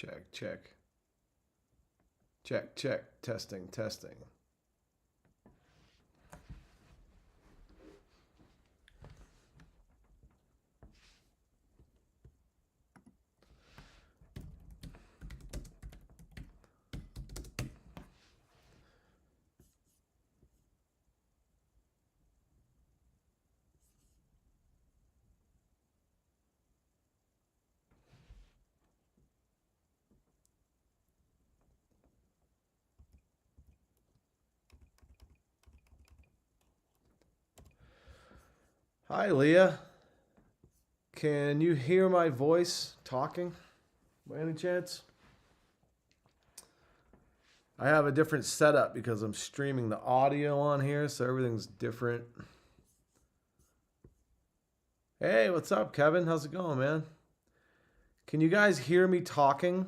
Check, check. Check, check. Testing, testing. Hi, Leah. Can you hear my voice talking by any chance? I have a different setup because I'm streaming the audio on here, so everything's different. Hey, what's up, Kevin? How's it going, man? Can you guys hear me talking?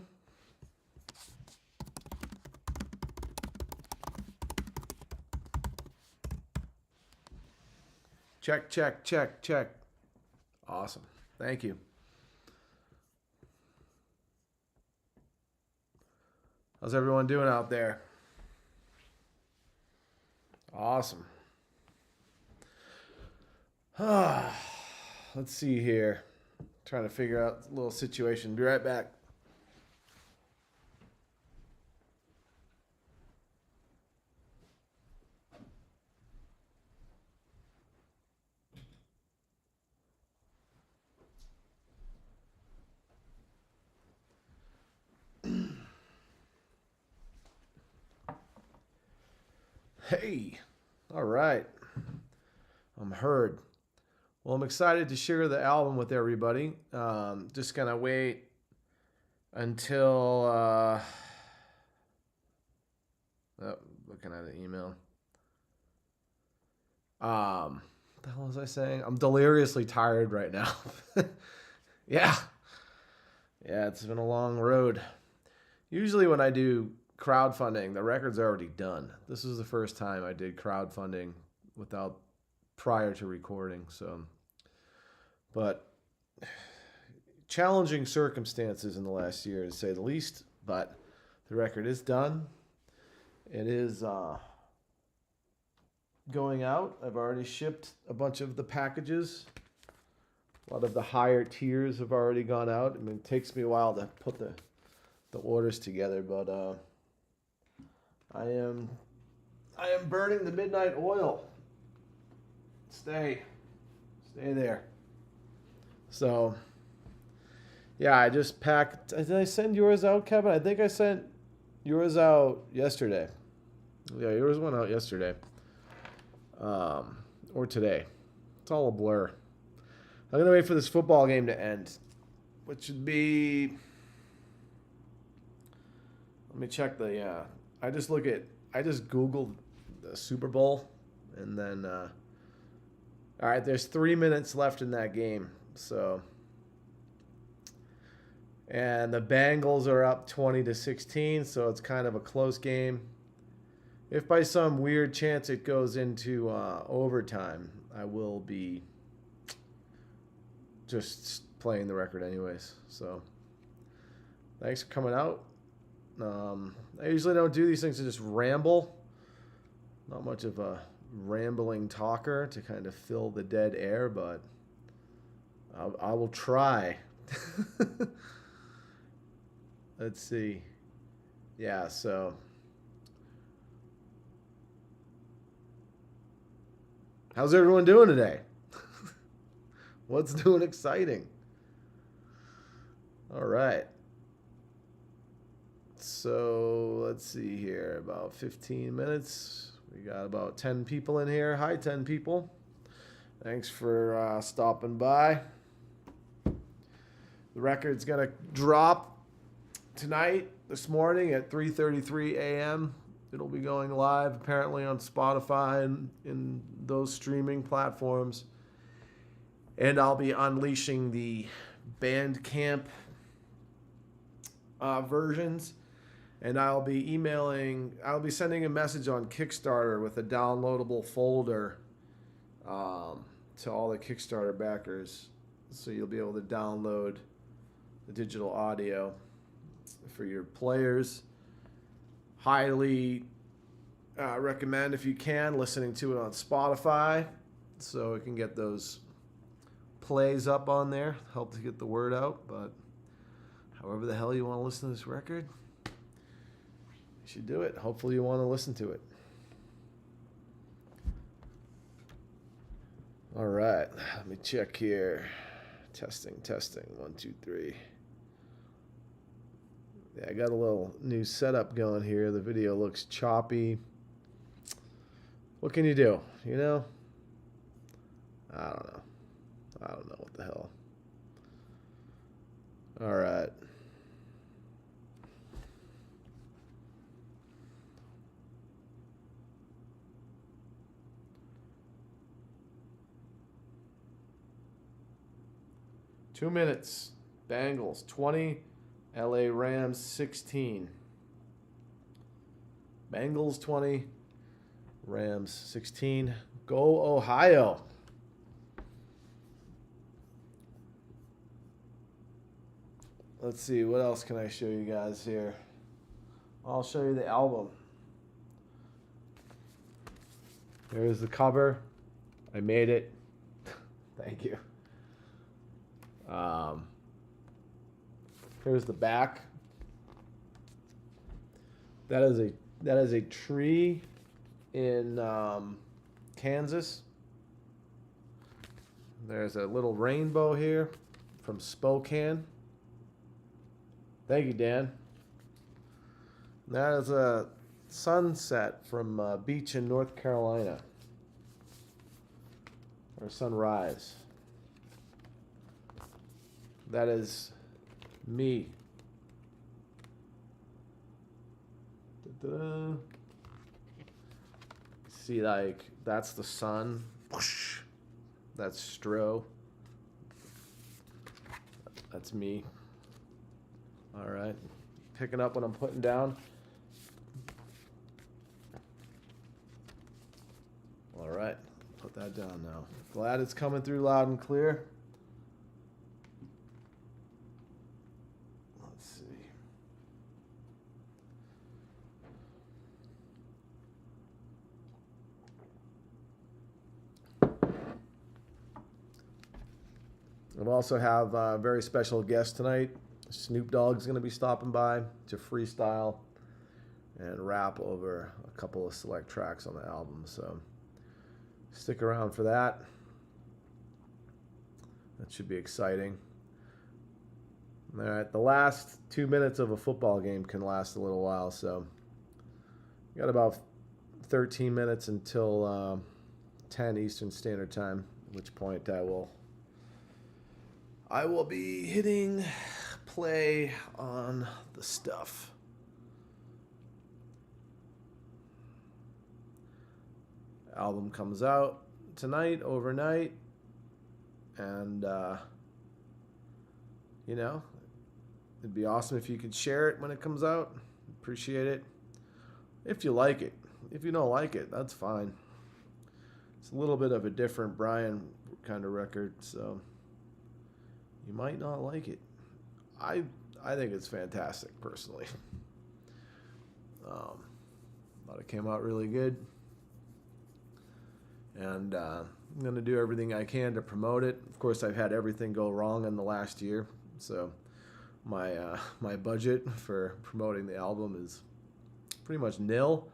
Check, check, check, check. Awesome. Thank you. How's everyone doing out there? Awesome. Let's see here. Trying to figure out a little situation. Be right back. Hey, all right. I'm heard. Well, I'm excited to share the album with everybody. Just gonna wait until looking at an email. What the hell was I saying? I'm deliriously tired right now. Yeah, it's been a long road. Usually when I do crowdfunding, the record's already done. This is the first time I did crowdfunding without prior to recording. So, but challenging circumstances in the last year, to say the least. But the record is done. It is going out. I've already shipped a bunch of the packages. A lot of the higher tiers have already gone out. I mean, it takes me a while to put the orders together, but I am burning the midnight oil. Stay there. So, yeah, I just packed. Did I send yours out, Kevin? I think I sent yours out yesterday. Yeah, yours went out yesterday. Or today. It's all a blur. I'm going to wait for this football game to end, which would be... Let me check the... I just Googled the Super Bowl, and then... all right, there's 3 minutes left in that game, so... And the Bengals are up 20-16, so it's kind of a close game. If by some weird chance it goes into overtime, I will be just playing the record anyways. So thanks for coming out. I usually don't do these things to just ramble. Not much of a rambling talker to kind of fill the dead air, but I will try. Let's see. Yeah, so... How's everyone doing today? What's new and exciting? All right. So let's see here. About 15 minutes. We got about 10 people in here. Hi, 10 people. Thanks for stopping by. The record's going to drop tonight, this morning at 3:33 a.m. It'll be going live apparently on Spotify and in those streaming platforms. And I'll be unleashing the Bandcamp versions. And I'll be sending a message on Kickstarter with a downloadable folder to all the Kickstarter backers. So you'll be able to download the digital audio for your players. Highly recommend, if you can, listening to it on Spotify so it can get those plays up on there. Help to get the word out. But however the hell you want to listen to this record, you should do it. Hopefully you want to listen to it. All right, let me check here. Testing. 1, 2, 3. Yeah, I got a little new setup going here. The video looks choppy. What can you do? You know? I don't know what the hell. All right. Two minutes. Bengals 20. LA Rams 16. Bengals 20. Rams 16. Go Ohio. Let's see, what else can I show you guys here? I'll show you the album. Here's the cover. I made it. Thank you. Here's the back. That is a tree in Kansas. There's a little rainbow here from Spokane. Thank you, Dan. That is a sunset from a beach in North Carolina. Or sunrise. That is me. Da-da. See, like, that's the sun. That's Stro. That's me. All right. Picking up what I'm putting down. All right. Put that down now. Glad it's coming through loud and clear. Let's see. I also have a very special guest tonight. Snoop Dogg's going to be stopping by to freestyle and rap over a couple of select tracks on the album. So stick around for that. That should be exciting. All right, the last 2 minutes of a football game can last a little while, so we got about 13 minutes until 10 Eastern Standard Time, at which point I will be hitting play on the stuff. Album comes out tonight, overnight, and you know, it'd be awesome if you could share it when it comes out. Appreciate it. If you like it. If you don't like it, that's fine. It's a little bit of a different Brian kind of record, so you might not like it. I think it's fantastic, personally. Thought it came out really good. And I'm going to do everything I can to promote it. Of course, I've had everything go wrong in the last year, so my budget for promoting the album is pretty much nil.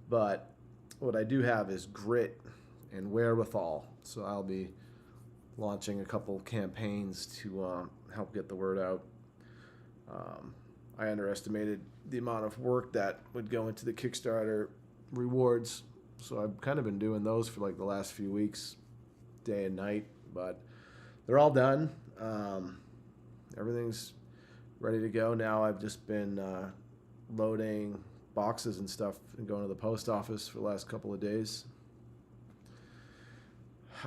But what I do have is grit and wherewithal. So I'll be launching a couple campaigns to help get the word out. I underestimated the amount of work that would go into the Kickstarter rewards, so I've kind of been doing those for like the last few weeks, day and night, but they're all done. Everything's ready to go now. I've just been loading boxes and stuff and going to the post office for the last couple of days.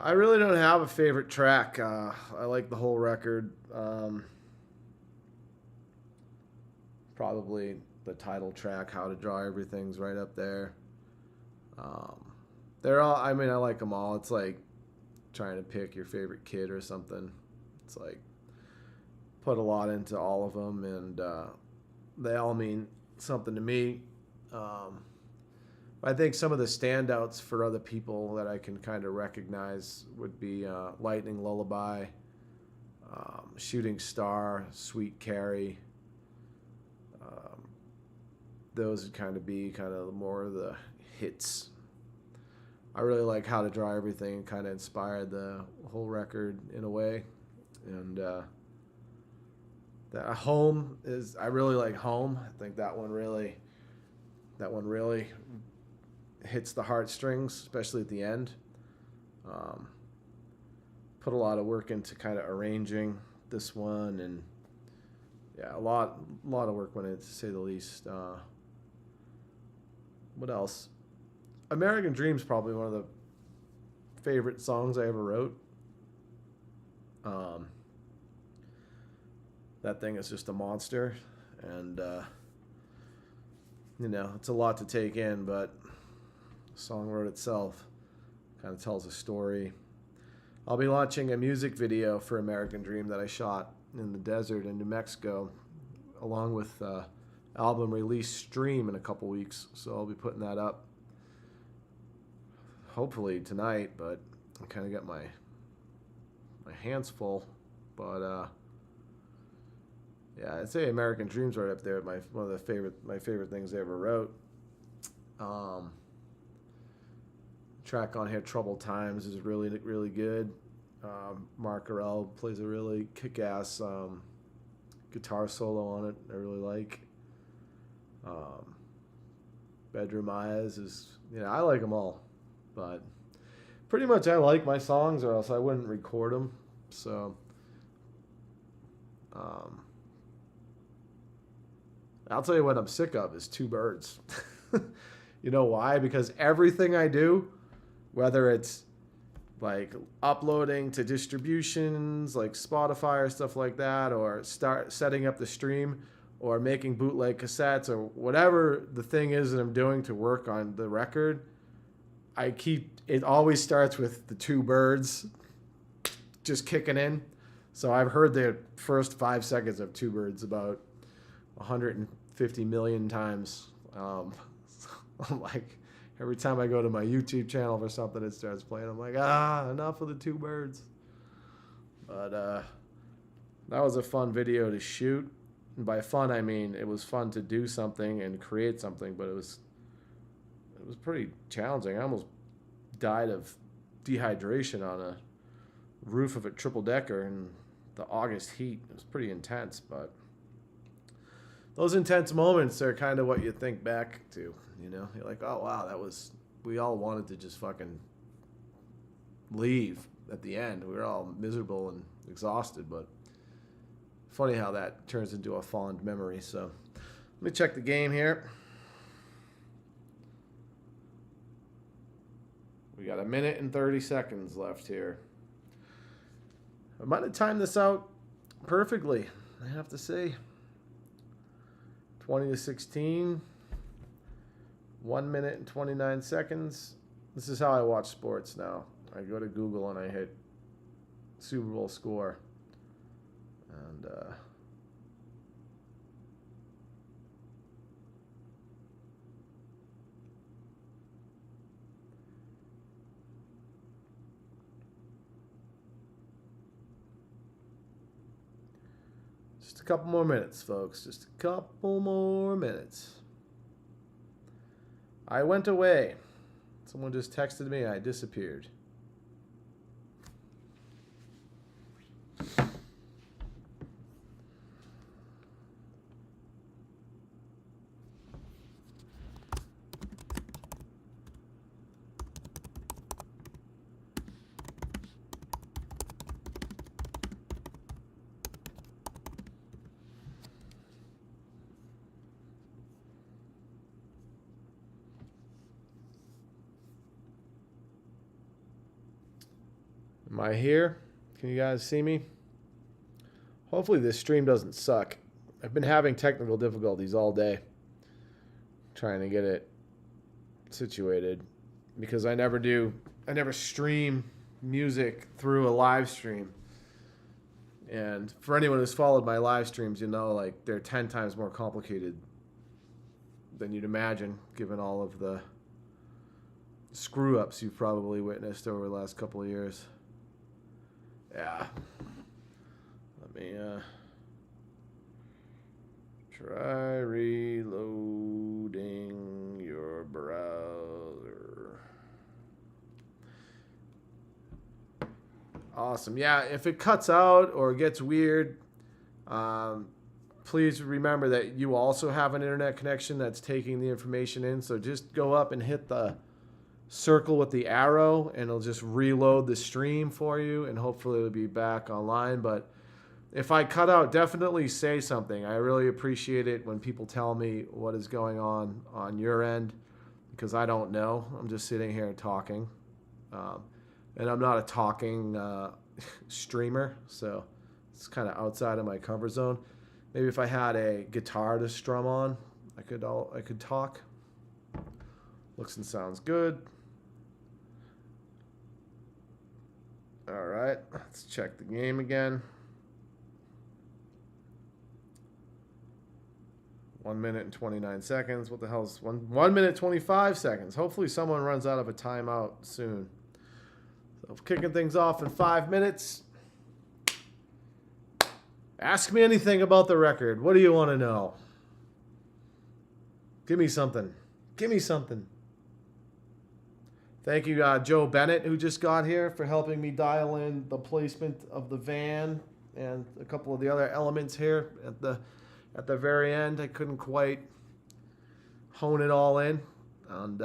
I really don't have a favorite track. I like the whole record. Probably the title track, How to Draw Everything's right up there. They're all, I mean, I like them all. It's like trying to pick your favorite kid or something. It's like put a lot into all of them, and they all mean something to me. I think some of the standouts for other people that I can kind of recognize would be Lightning Lullaby, Shooting Star, Sweet Carrie. Those would kind of be kind of more of the hits. I really like How to Draw Everything. Kind of inspired the whole record in a way. And that Home is, I really like Home. I think that one really hits the heartstrings, especially at the end. Put a lot of work into kind of arranging this one, and yeah, a lot of work went in, to say the least. What else? American Dream's probably one of the favorite songs I ever wrote. That thing is just a monster, and it's a lot to take in, but the song wrote itself. Kind of tells a story. I'll be launching a music video for American Dream that I shot in the desert in New Mexico, along with album release stream in a couple weeks. So I'll be putting that up hopefully tonight, but I kind of got my hands full. But yeah, I'd say American Dream's right up there. One of my favorite things I ever wrote. Track on here, Troubled Times, is really, really good. Mark Arell plays a really kick-ass guitar solo on it. I really like. Bedroom Eyes is, I like them all, but pretty much I like my songs, or else I wouldn't record them. So, I'll tell you what I'm sick of is Two Birds. You know why? Because everything I do, whether it's like uploading to distributions like Spotify or stuff like that, or setting up the stream, or making bootleg cassettes, or whatever the thing is that I'm doing to work on the record, it always starts with the Two Birds just kicking in. So I've heard the first 5 seconds of Two Birds about 150 million times. I'm like, every time I go to my YouTube channel for something, it starts playing. I'm like, enough of the Two Birds. But that was a fun video to shoot. And by fun, I mean it was fun to do something and create something, but it was pretty challenging. I almost died of dehydration on a roof of a triple-decker in the August heat. It was pretty intense, but those intense moments are kind of what you think back to, You're like, oh, wow, we all wanted to just fucking leave at the end. We were all miserable and exhausted, but funny how that turns into a fond memory. So let me check the game here. We got 1 minute and 30 seconds left here. I might have timed this out perfectly, I have to say. 20-16. 1 minute and 29 seconds. This is how I watch sports now. I go to Google and I hit Super Bowl score. And just a couple more minutes, folks. Just a couple more minutes. I went away. Someone just texted me. I disappeared. Am I here? Can you guys see me? Hopefully this stream doesn't suck. I've been having technical difficulties all day trying to get it situated because I never stream music through a live stream. And for anyone who's followed my live streams, you know, like, they're 10 times more complicated than you'd imagine, given all of the screw-ups you've probably witnessed over the last couple of years. Yeah. Let me try reloading your browser. Awesome. Yeah, if it cuts out or gets weird, please remember that you also have an internet connection that's taking the information in. So just go up and hit the circle with the arrow, and it'll just reload the stream for you, and hopefully it'll be back online. But if I cut out, definitely say something. I really appreciate it when people tell me what is going on your end, because I don't know. I'm just sitting here talking. And I'm not a talking streamer, so it's kind of outside of my comfort zone. Maybe if I had a guitar to strum on, I could talk. Looks and sounds good. All right, let's check the game again. 1 minute and 29 seconds. What the hell's 1 minute 25 seconds? Hopefully someone runs out of a timeout soon. So kicking things off in 5 minutes. Ask me anything about the record. What do you want to know? Give me something. Give me something. Thank you, Joe Bennett, who just got here, for helping me dial in the placement of the van and a couple of the other elements here at the very end. I couldn't quite hone it all in, and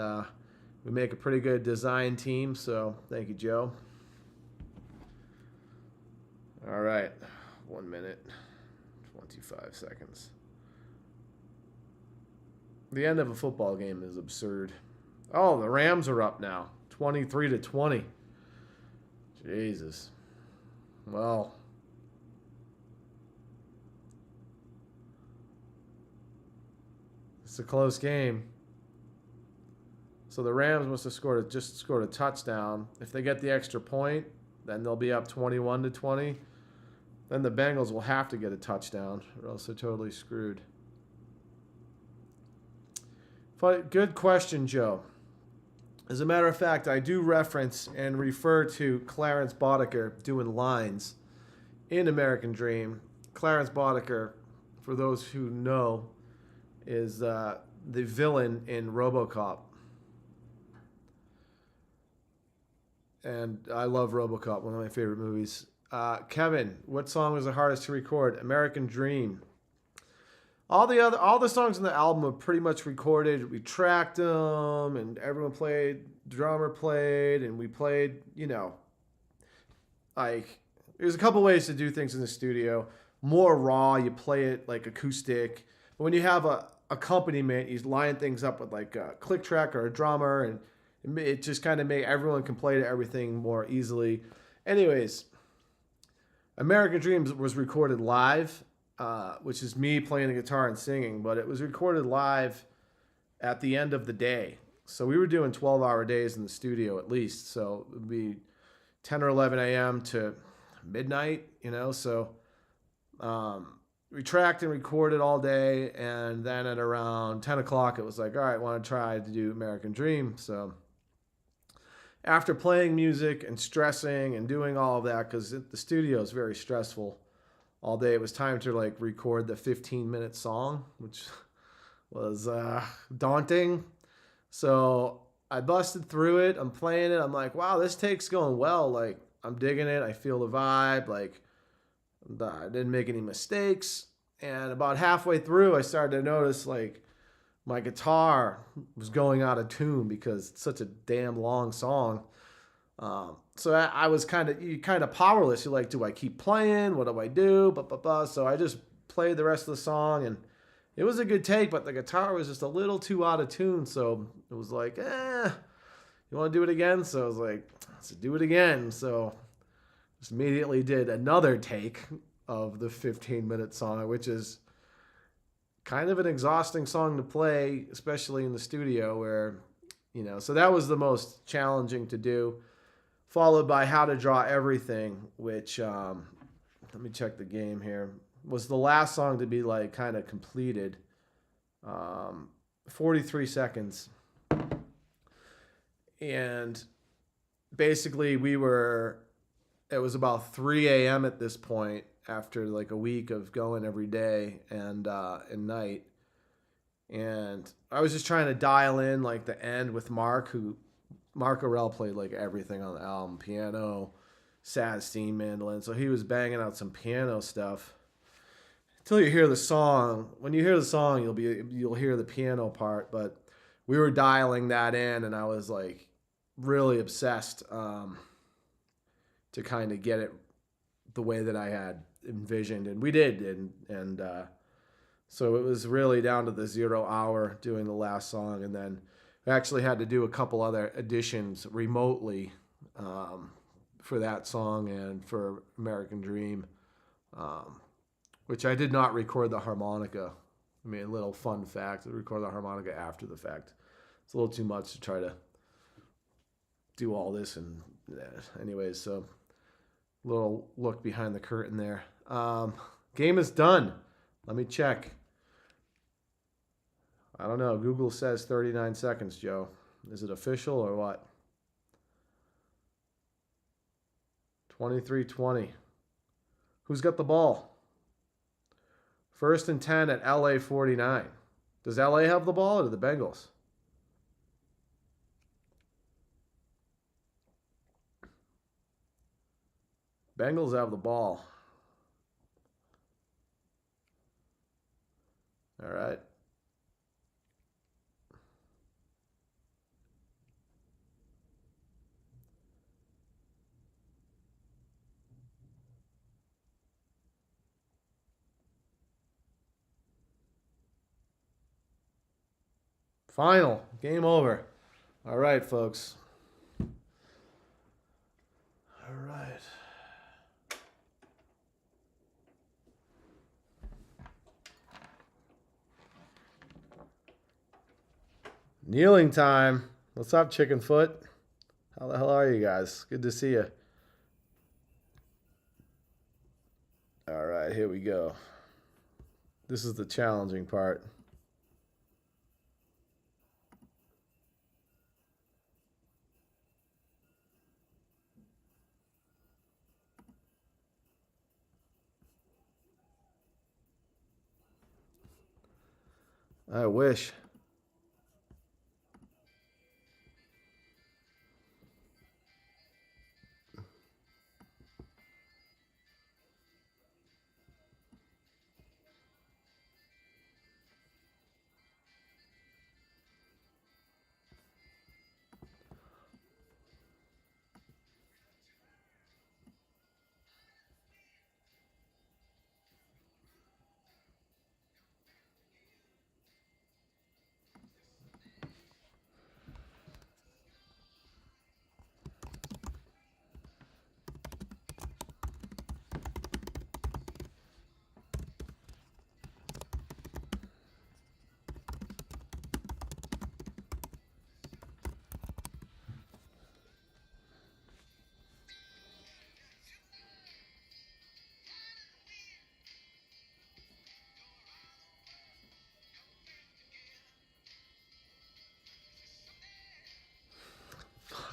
we make a pretty good design team, so thank you, Joe. All right, 1 minute, 25 seconds. The end of a football game is absurd. Oh, the Rams are up now, 23-20. Jesus. Well, it's a close game. So the Rams must have just scored a touchdown. If they get the extra point, then they'll be up 21-20. Then the Bengals will have to get a touchdown, or else they're totally screwed. But good question, Joe. As a matter of fact, I do reference and refer to Clarence Boddicker doing lines in American Dream. Clarence Boddicker, for those who know, is the villain in RoboCop. And I love RoboCop, one of my favorite movies. Kevin, what song was the hardest to record? American Dream. All the songs in the album are pretty much recorded. We tracked them, and everyone played. Drummer played, and we played. You know, like, there's a couple ways to do things in the studio. More raw, you play it like acoustic. But when you have a accompaniment, you line things up with like a click track or a drummer, and it just kind of made everyone can play to everything more easily. Anyways, American Dreams was recorded live. Which is me playing the guitar and singing, but it was recorded live at the end of the day. So we were doing 12-hour days in the studio at least. So it would be 10 or 11 a.m. to midnight, you know. So we tracked and recorded all day, and then at around 10 o'clock, it was like, all right, I want to try to do American Dream. So after playing music and stressing and doing all of that, because the studio is very stressful, all day, it was time to like record the 15-minute song, which was daunting. So I busted through it. I'm playing it. I'm like, wow, this take's going well. Like, I'm digging it. I feel the vibe. Like, I didn't make any mistakes. And about halfway through, I started to notice like my guitar was going out of tune because it's such a damn long song. So I was kind of powerless. You're like, do I keep playing? What do I do? So I just played the rest of the song, and it was a good take, but the guitar was just a little too out of tune. So it was like, you want to do it again? So I was like, let's do it again. So just immediately did another take of the 15-minute song, which is kind of an exhausting song to play, especially in the studio where, you know, so that was the most challenging to do. Followed by How to Draw Everything, which let me check the game here. Was the last song to be like kind of completed. 43 seconds. And basically it was about 3 a.m. at this point after like a week of going every day and night. And I was just trying to dial in like the end with Mark Orell played like everything on the album, piano, sad steam mandolin. So he was banging out some piano stuff. Until you hear the song. When you hear the song, you'll hear the piano part, but we were dialing that in and I was like really obsessed to kind of get it the way that I had envisioned, and we did, and so it was really down to the 0 hour doing the last song, and then I actually had to do a couple other additions remotely for that song and for American Dream, which I did not record the harmonica. I mean, a little fun fact, I record the harmonica after the fact. It's a little too much to try to do all this, and anyways, so little look behind the curtain there. Game is done. Let me check. I don't know. Google says 39 seconds, Joe. Is it official or what? 23-20. Who's got the ball? 1st and 10 at LA 49. Does LA have the ball or the Bengals? Bengals have the ball. All right. Final. Game over. All right, folks. All right. Kneeling time. What's up, Chickenfoot? How the hell are you guys? Good to see you. All right, here we go. This is the challenging part. I wish.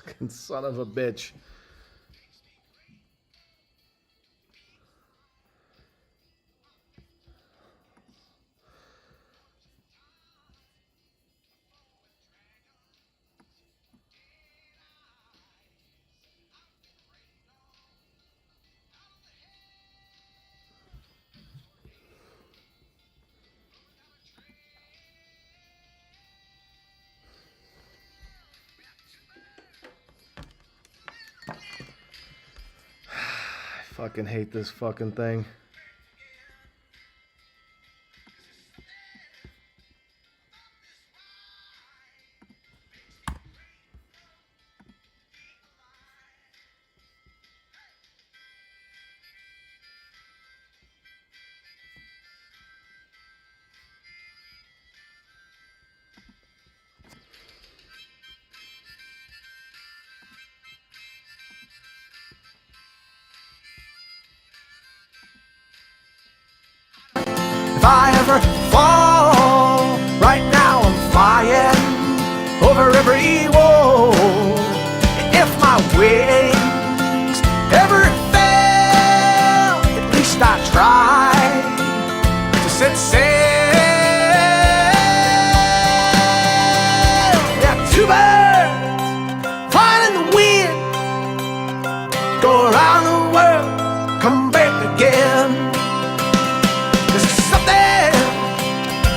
Fucking son of a bitch. I fucking hate this fucking thing. I ever fall, right now I'm flying over every wall. If my wings ever fail, at least I try to set sail. Yeah, two birds flying in the wind, go around the world, come back again. There's something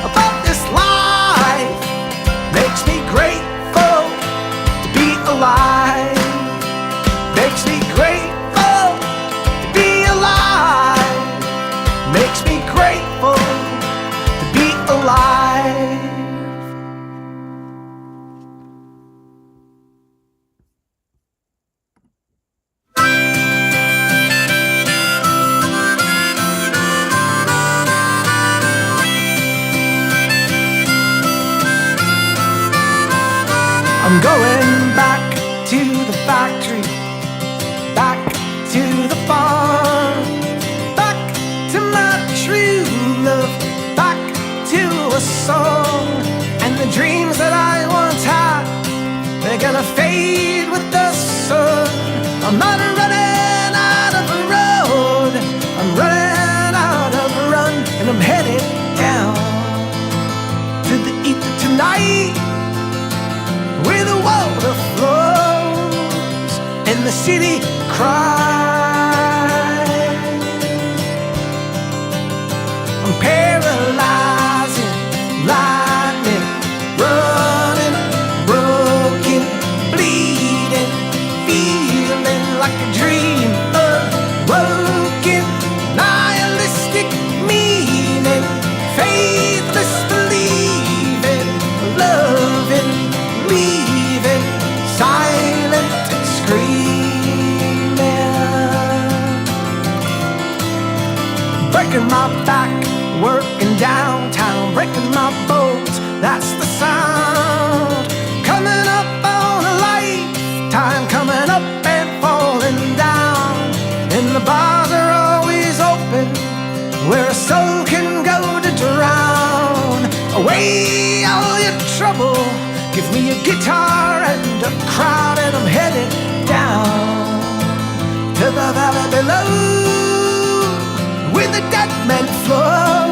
about this life makes me grateful to be alive. Makes me grateful to be alive. Makes me grateful to be alive. I'm going back to the factory, back to the farm, back to my true love, back to a song. And the dreams that I once had, they're gonna fade with the sun. I'm not running out of a road, I'm running out of a run. And I'm headed down to the ether tonight, where the water flows and the city cries. I'm paralyzing, lightning, running, broken, bleeding, feeling like a dream, awoken, nihilistic meaning, faithless believing, loving, leaving, silent and screaming. Breaking my back, working downtown, breaking my bones, that's the sound. Coming up on a lifetime, coming up and falling down. And the bars are always open, where a soul can go to drown. Away all your trouble, give me a guitar and a crowd, and I'm headed down to the valley below, where the dead men flow,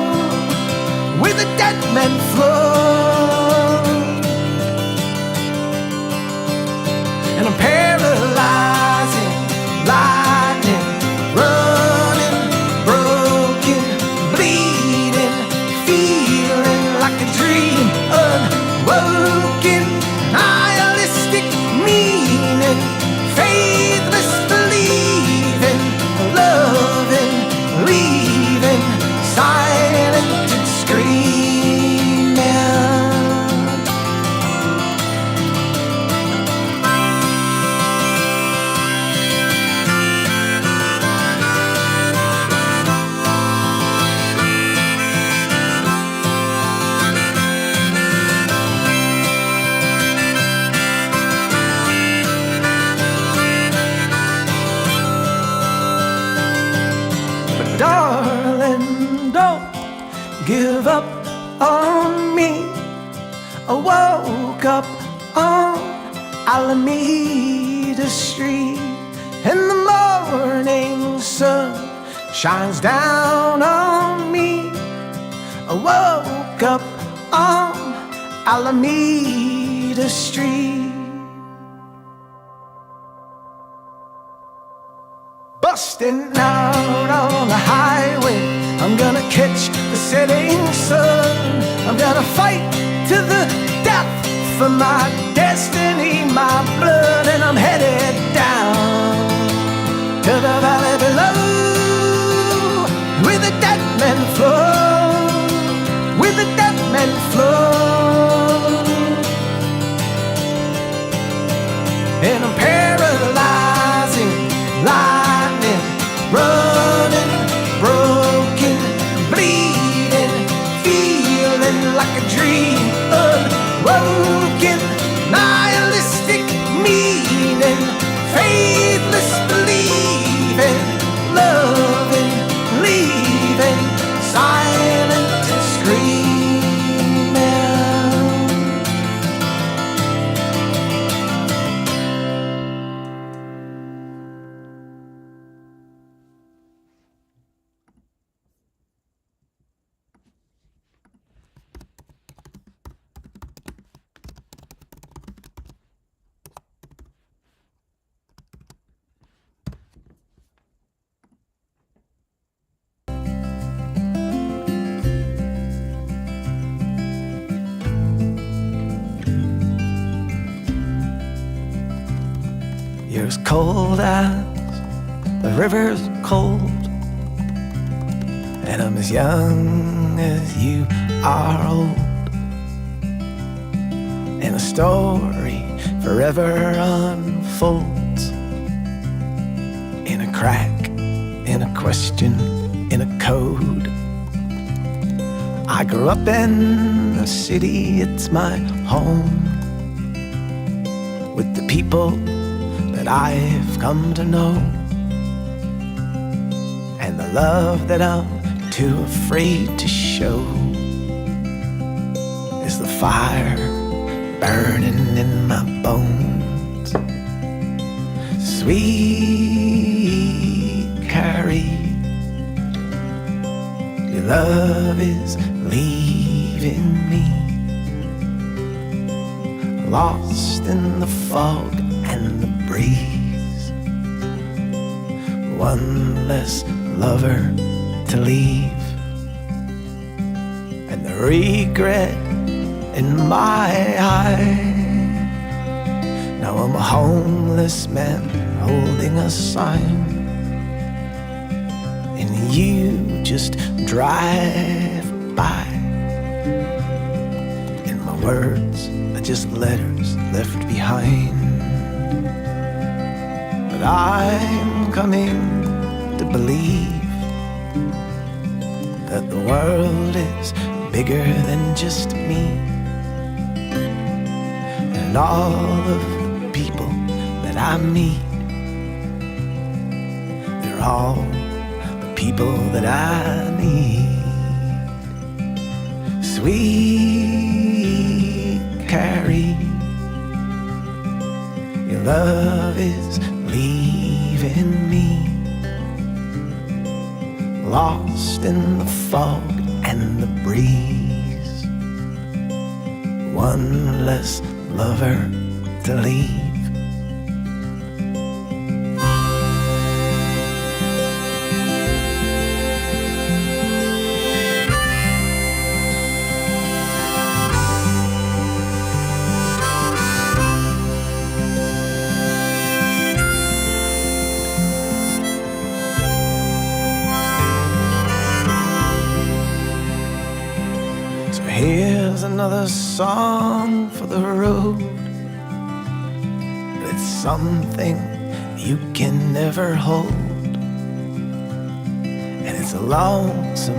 where the dead men flow. And I'm paralyzing, lightning, running, broken, bleeding, feeling like a dream, unwoken, nihilistic meaning, faithless believing, loving, leaving, silent and screaming. But darling, don't give up on me. I woke up on Alameda Street, and the morning sun shines down on me. I woke up on Alameda Street. Busting out on the highway, I'm gonna catch the setting sun. I'm gonna fight to the death for my destiny, my blood. And I'm headed down to the valley below, where the dead men flow, where the dead men flow. And I'm paralyzing, lightning, running, broken, bleeding, feeling like a dream, unwoken, nihilistic meaning, faithless believing, loving, leaving, silent You're as cold as the river's cold, and I'm as young as you are old. And the story forever unfolds in a crack, in a question, in a code. I grew up in the city, it's my home, with the people that I've come to know, and the love that I'm too afraid to show is the fire burning in my bones. Sweet Carrie, your love is leaving me, lost in the fog and the breeze. One less lover to leave, and the regret in my eye. Now I'm a homeless man holding a sign, and you just drive by, and my words are just letters left behind. But I'm coming to believe that the world is bigger than just me, and all of the people that I meet, they're all the people that I need. Sweet Carrie, your love is leaving me, lost in the fog and the breeze. One less lover to leave. Here's another song for the road, but it's something you can never hold, and it's a lonesome,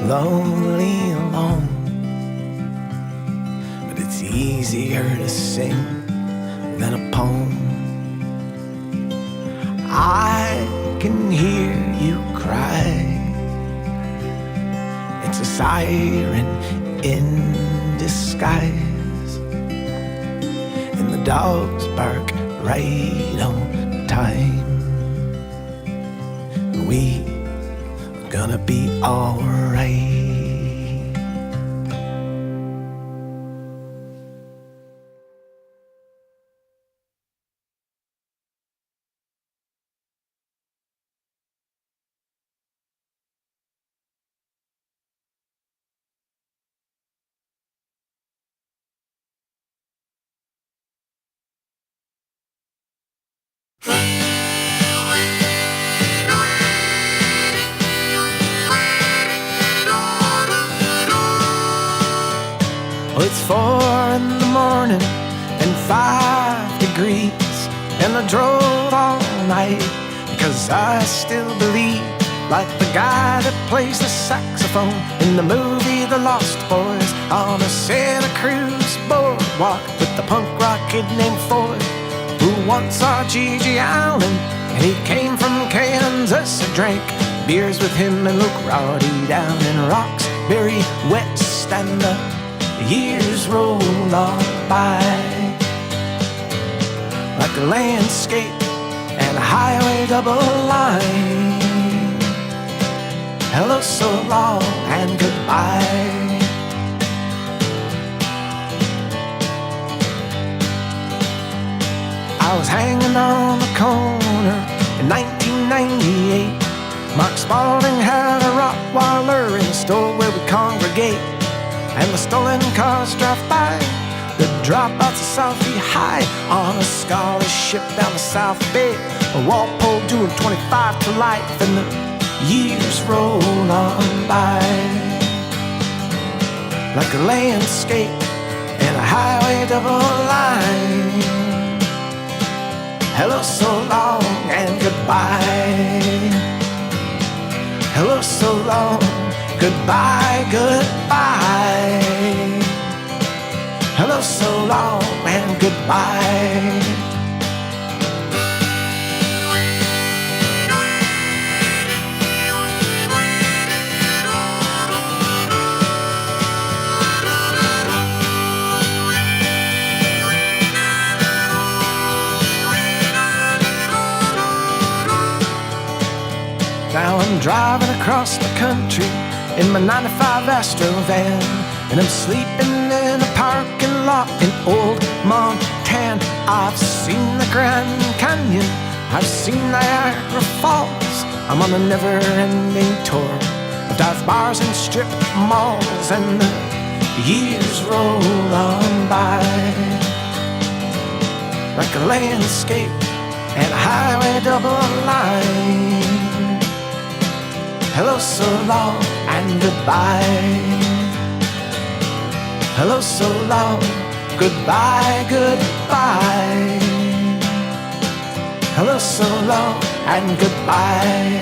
lonely alone, but it's easier to sing than a poem. I can hear you cry, it's a siren in disguise, and the dogs bark right on time. We are gonna be alright. It's 4 in the morning and 5 degrees, and I drove all night because I still believe, like the guy that plays the saxophone in the movie The Lost Boys, on a Santa Cruz boardwalk with the punk rock kid named Ford, who once saw Gigi Allen, and he came from Kansas. I drank beers with him and Luke Roddy down in Roxbury West, and the years roll on by like a landscape and a highway double line. Hello, so long and goodbye. I was hanging on the corner in 1998. Mark Spalding had a Rottweiler in the store where we congregate, and the stolen cars drive by, the dropouts of Southie High on a scholarship down the South Bay. A Walpole doing 25 to life, and the years roll on by like a landscape and a highway double line. Hello, so long and goodbye. Hello, so long, goodbye, goodbye. Hello, so long and goodbye. Now I'm driving across the country in my 95 Astro van, and I'm sleeping in a parking lot in old Montana. I've seen the Grand Canyon, I've seen Niagara Falls. I'm on a never-ending tour of dive bars and strip malls, and the years roll on by like a landscape and a highway double line. Hello, so long and goodbye. Hello, so long, goodbye, goodbye. Hello, so long and goodbye.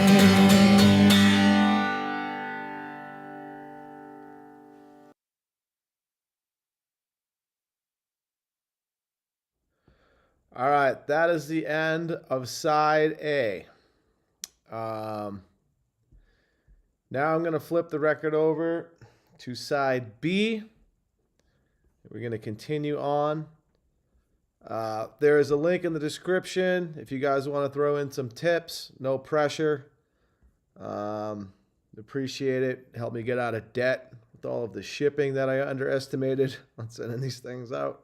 All right, that is the end of side A. Now I'm going to flip the record over to side B. We're going to continue on. There is a link in the description if you guys want to throw in some tips. No pressure. Appreciate it. Help me get out of debt with all of the shipping that I underestimated on sending these things out.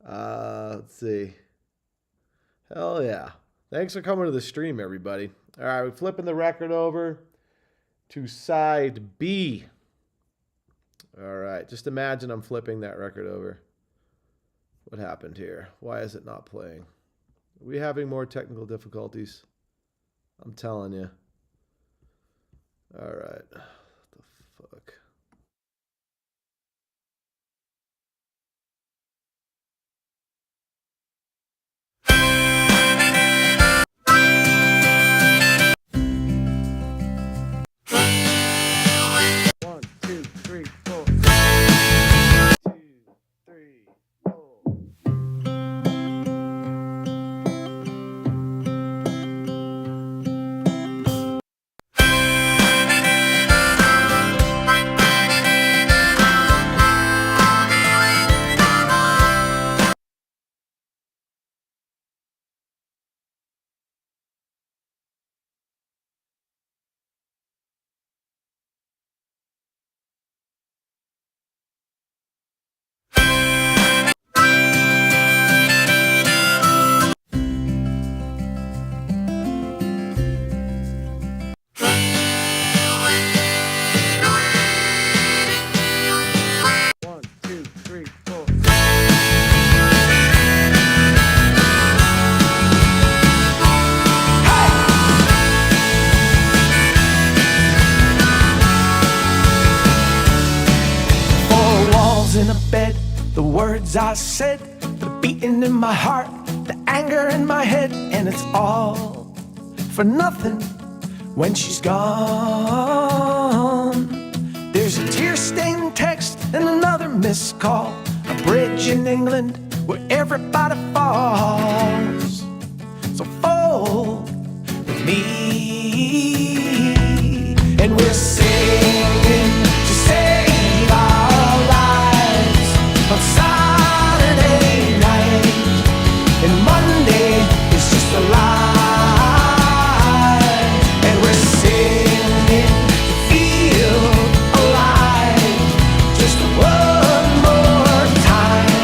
Let's see. Hell yeah. Thanks for coming to the stream, everybody. All right, we're flipping the record over to side B. All right, just imagine I'm flipping that record over. What happened here? Why is it not playing? Are we having more technical difficulties? I'm telling you. All right. What the fuck? In a bed, the words I said, the beating in my heart, the anger in my head, and it's all for nothing when she's gone. There's a tear-stained text and another missed call, a bridge in England where everybody falls. So fall with me, and we're singing to save our lives on Saturday night, and Monday is just a lie, and we're singing to feel alive just one more time.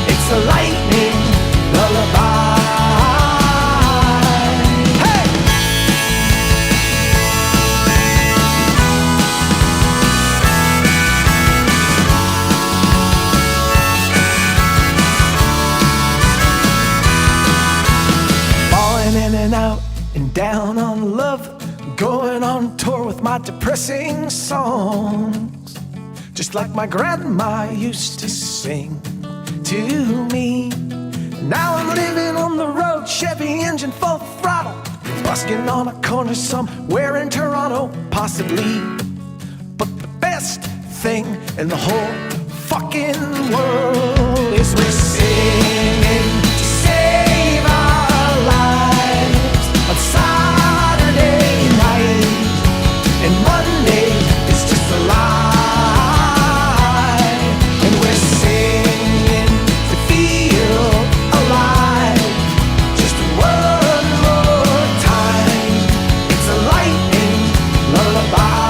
It's a lightning lullaby. Hey! Crying out and down on love, going on tour with my depressing songs, just like my grandma used to sing to me. Now I'm living on the road, Chevy engine full throttle, busking on a corner somewhere in Toronto, possibly. But the best thing in the whole fucking world is we're singing to save our lives on Saturday night, and Monday is just a lie, and we're singing to feel alive just one more time. It's a lightning lullaby.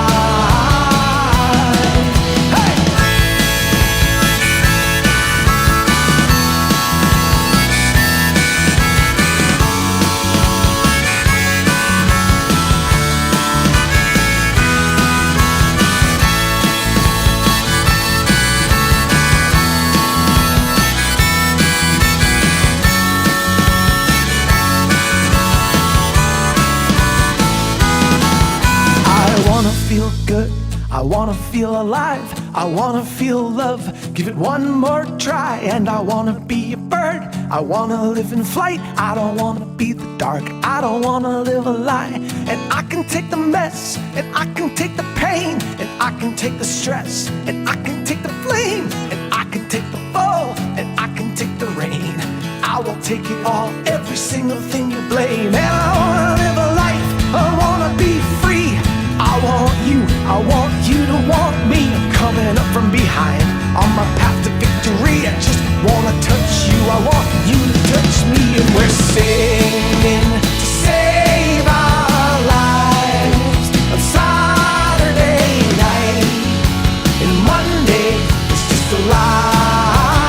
Feel good, I wanna feel alive, I wanna feel love, give it one more try. And I wanna be a bird, I wanna live in flight, I don't wanna be the dark, I don't wanna live a lie. And I can take the mess, and I can take the pain, and I can take the stress, and I can take the flame, and I can take the fall, and I can take the rain. I will take it all, every single thing you blame. And I wanna live a life, I wanna be free. I want you to want me. I'm coming up from behind on my path to victory. I just wanna touch you, I want you to touch me. And we're singing to save our lives on Saturday night, and Monday is just a lie.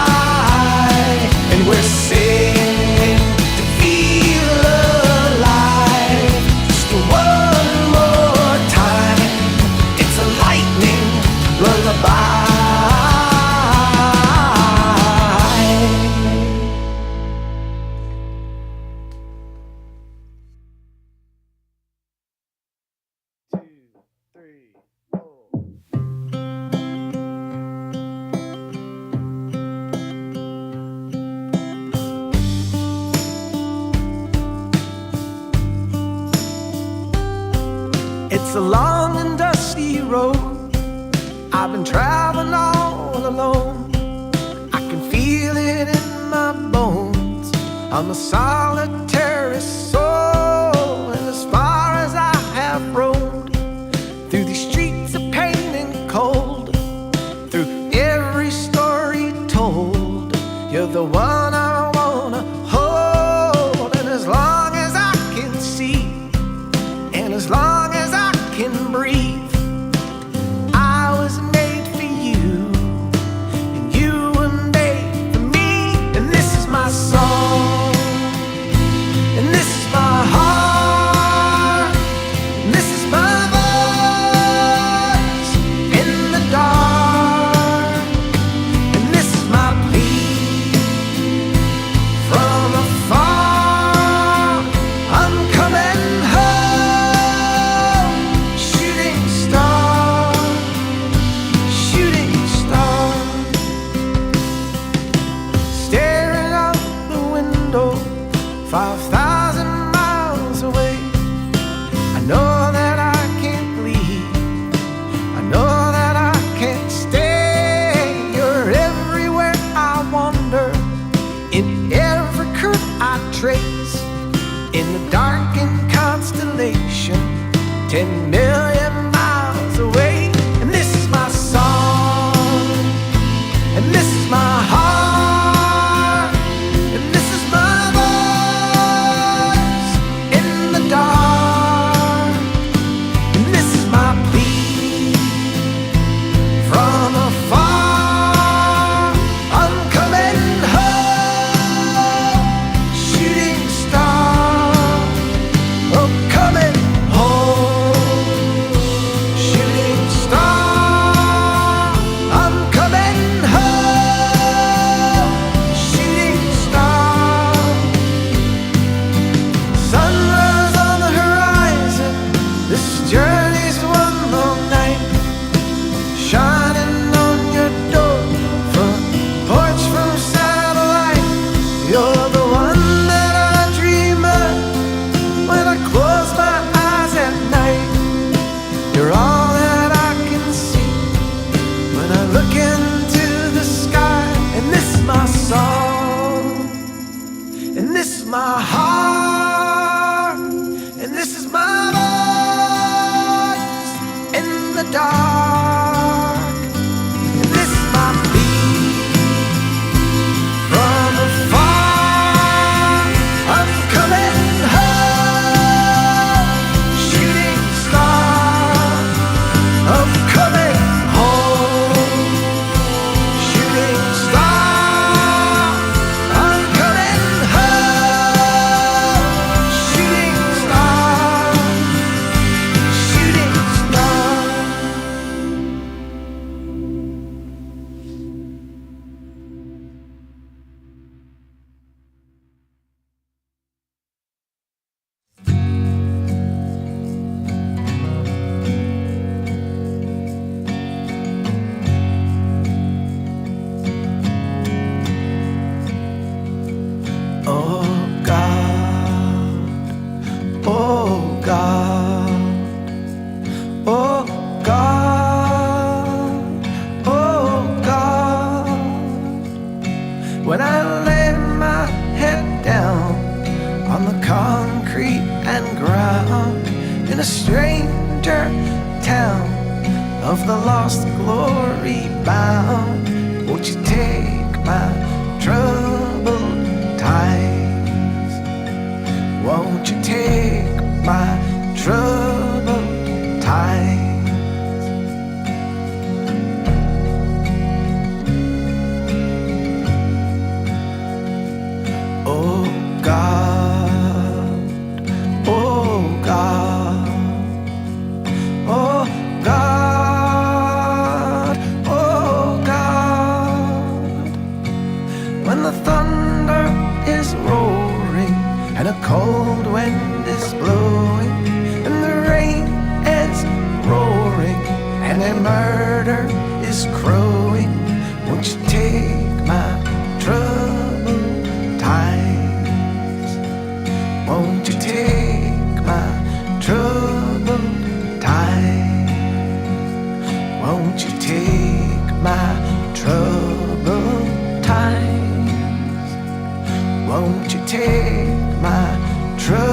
And we're singing to feel alive just one more time. It's a lightning lullaby. It's a long and dusty road, I've been traveling all alone. I can feel it in my bones, I'm a solitary soul. And as far as I have roamed through these streets of pain and cold, through every story told, you're the one I wanna hold. And as long as I can see, and as long as I can breathe, I was made for you, and you were made for me. And this is my song, and this is my heart, and this is my voice in the dark, and this is my plea from afar. I'm coming home, shooting star, shooting star. Staring out the window, 5,000 miles away. I know that I can't leave, I know that I can't stay. You're everywhere I wander, in every curve I trace, in the darkened constellation, 10 million miles away. And this is my song, and this is my heart, and this is my voice in the dark, and this is my plea from afar. I'm coming home, shooting star. Oh, coming home. This is my voice in the dark. This is my beat from afar. I'm coming home, shooting star. I'm coming home, shooting star. I'm coming home, shooting star, shooting star. Oh God, oh God, oh God, oh God. When I lay my head down on the concrete and ground in a stranger town of the lost glory bound, won't you take my troubled times? Won't you take my troubled times? Oh God, oh God, oh God, oh God. When the thunder is roaring and a cold wind is blowing and the rain is roaring and a murder is crowing, won't you take my troubled times? Won't you take my troubled times? Won't you take my troubled times? Won't you take my troubled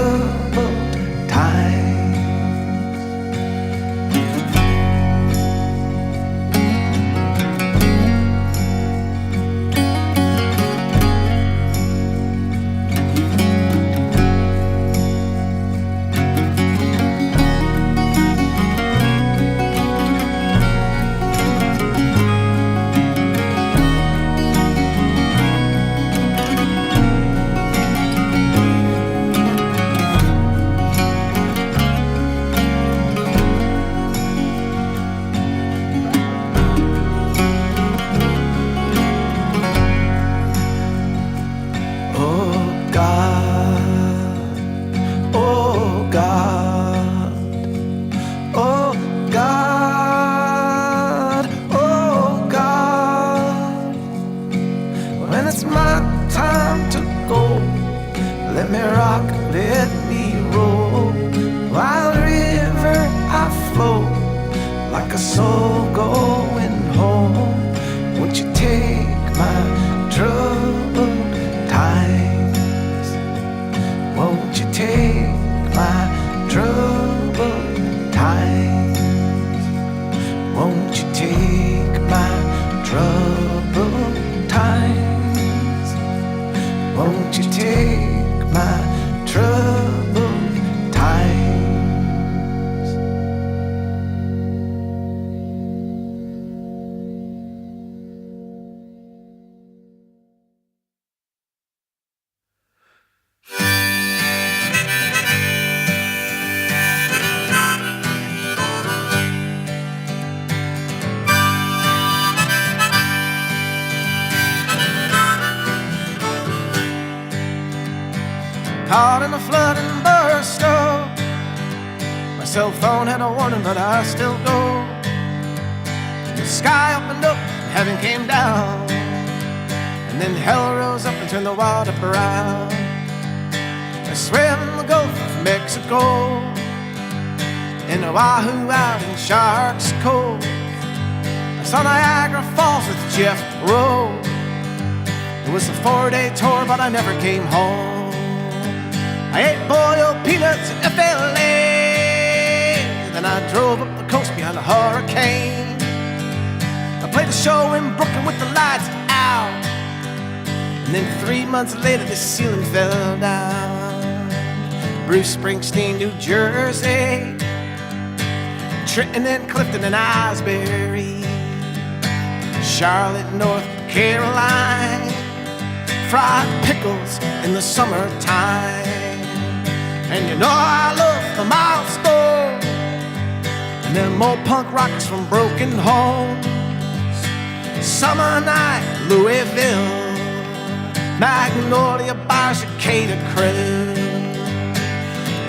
times? Caught in a flood and burst up. My cell phone had a warning, but I still go. The sky opened up, heaven came down, and then hell rose up and turned the water brown. I swam in the Gulf of Mexico, in Oahu out in Shark's Cove. I saw Niagara Falls with Jeff Rowe. It was a 4-day tour, but I never came home. I ate boiled peanuts at FLA came. I played a show in Brooklyn with the lights out, and then 3 months later the ceiling fell down. Bruce Springsteen, New Jersey, Trenton and Clifton and Asbury, Charlotte, North Carolina, fried pickles in the summertime. And you know I love the milestone and them old punk rockers from broken homes. Summer night, Louisville, Magnolia bars, Cicada Crew,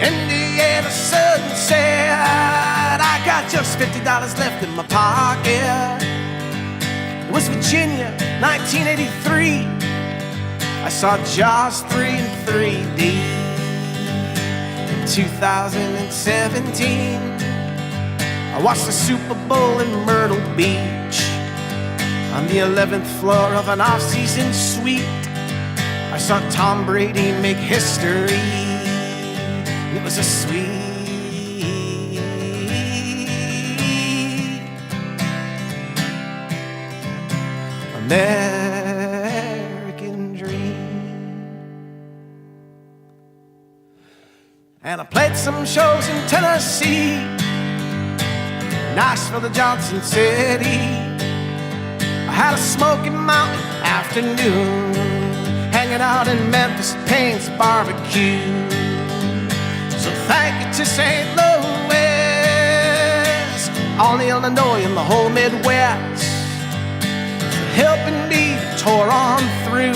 Indiana sunset. I got just $50 left in my pocket. It was Virginia, 1983. I saw Jaws 3 in 3D. In 2017, I watched the Super Bowl in Myrtle Beach. On the 11th floor of an off-season suite, I saw Tom Brady make history. It was a sweet American dream. And I played some shows in Tennessee, Nashville to Johnson City. I had a Smoky Mountain afternoon, hanging out in Memphis, Payne's Barbecue. So thank you to St. Louis, all the Illinois and the whole Midwest, helping me tore on through.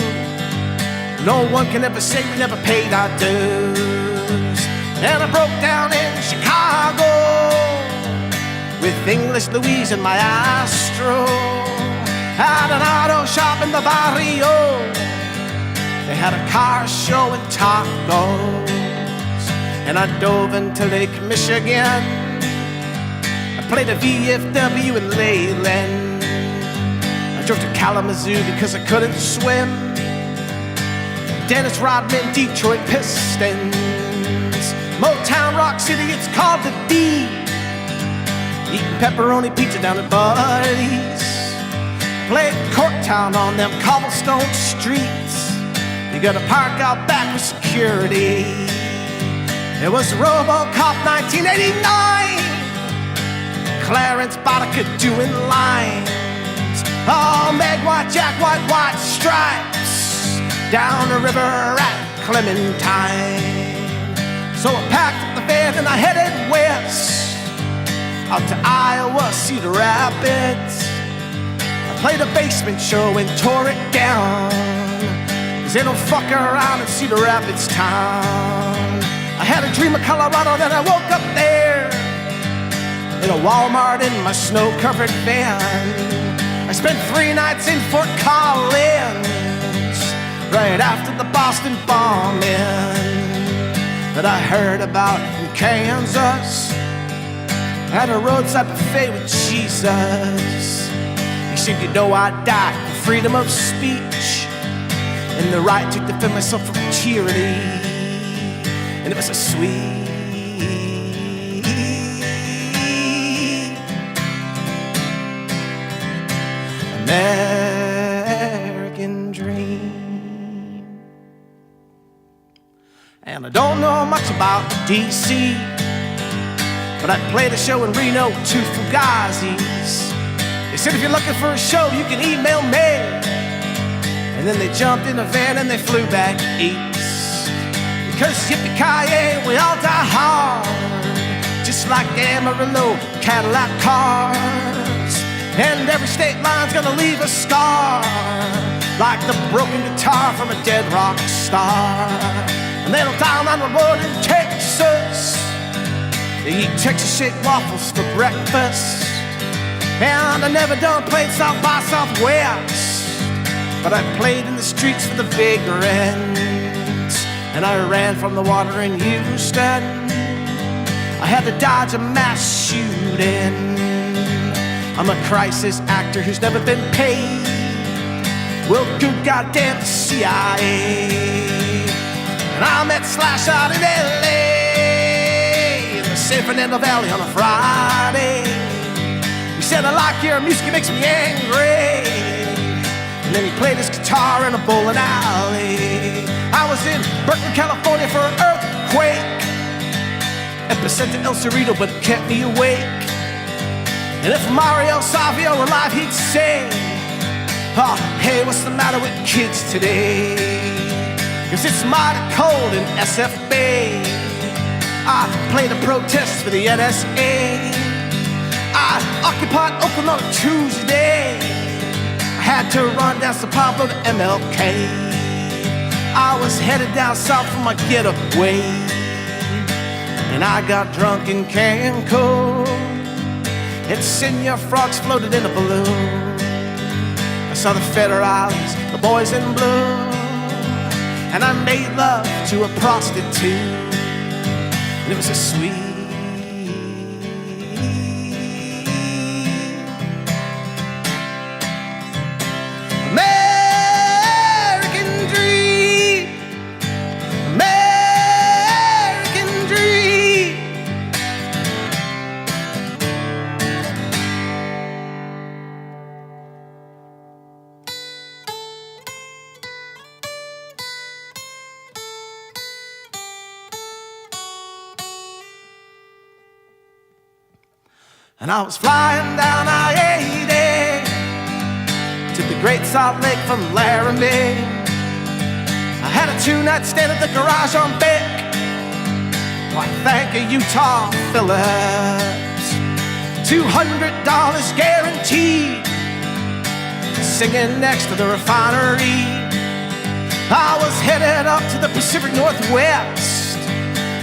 No one can ever say we never paid our dues. And I broke down in Chicago with English Louise and my Astro. Had an auto shop in the barrio. They had a car show and tacos. And I dove into Lake Michigan. I played a VFW in Leyland. I drove to Kalamazoo because I couldn't swim. Dennis Rodman, Detroit Pistons. Motown, Rock City, it's called the D. Eating pepperoni pizza down at Buddy's. Played Corktown on them cobblestone streets. You gotta park out back with security. It was RoboCop 1989. Clarence Boddicker doing lines. Oh, Meg White, Jack White, white stripes down the river at Clementine. So I packed up the van and I headed west, out to Iowa, Cedar Rapids. I played a basement show and tore it down, 'cause they don't fuck around in Cedar Rapids town. I had a dream of Colorado, then I woke up there in a Walmart in my snow-covered van. I spent 3 nights in Fort Collins, right after the Boston bombing that I heard about in Kansas. Had a roadside buffet with Jesus. He said, you know I died for freedom of speech and the right to defend myself from tyranny. And it was a sweet American dream. And I don't know much about DC, but I played a show in Reno, 2 Fugazis. They said if you're looking for a show, you can email me. And then they jumped in a van and they flew back east. Because yippee-ki-yay, we all die hard, just like Amarillo Cadillac cars. And every state line's gonna leave a scar, like the broken guitar from a dead rock star. And they don't dial on the road in Texas. They eat Texas-shaped waffles for breakfast. And I never done played South by Southwest, but I played in the streets for the vagrants. And I ran from the water in Houston. I had to dodge a mass shooting. I'm a crisis actor who's never been paid. Well, good goddamn CIA. And I met Slash out in LA, in the San Fernando Valley on a Friday. We said, I like your music, it makes me angry. And then he played his guitar in a bowling alley. I was in Berkeley, California for an earthquake. Epicenter El Cerrito, but it kept me awake. And if Mario Savio were alive, he'd say, oh, hey, what's the matter with kids today? 'Cause it's mighty cold in SF Bay. I played a protest for the NSA. I occupied Oakland on a Tuesday. I had to run down Sao Paulo to MLK. I was headed down south for my getaway. And I got drunk in Cancun. And Senor Frogs floated in a balloon. I saw the federales, the boys in blue. And I made love to a prostitute. And it was a sweet American dream. American dream. And I was flying down I-80 to the Great Salt Lake from Laramie. I had a 2-night stand at the garage on Beck. Why, thank you, Utah Phillips. $200 guaranteed. Singing next to the refinery. I was headed up to the Pacific Northwest,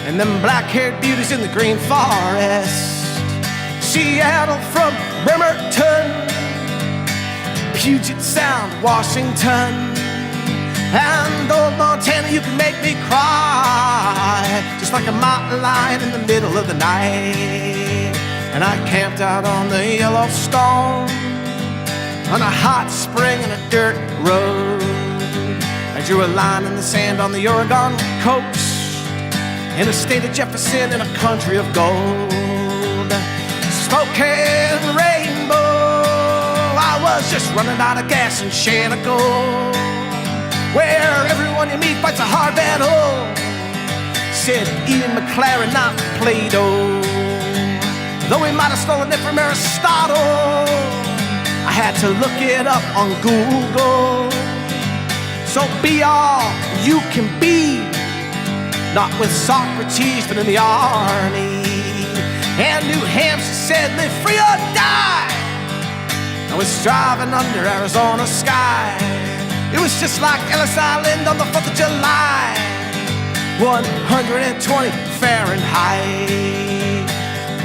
and them black-haired beauties in the green forest. Seattle from Bremerton, Puget Sound, Washington, and old Montana. You can make me cry, just like a mountain lion in the middle of the night. And I camped out on the Yellowstone, on a hot spring and a dirt road. I drew a line in the sand on the Oregon coast, in the state of Jefferson, in a country of gold. Spokane Rainbow, I was just running out of gas in Shantico, where everyone you meet fights a hard battle, said Ian McLaren, not Plato. Though he might have stolen it from Aristotle, I had to look it up on Google. So be all you can be, not with Socrates, but in the army. And New Hampshire said, live free or die. I was driving under Arizona sky. It was just like Ellis Island on the 4th of July. 120 Fahrenheit.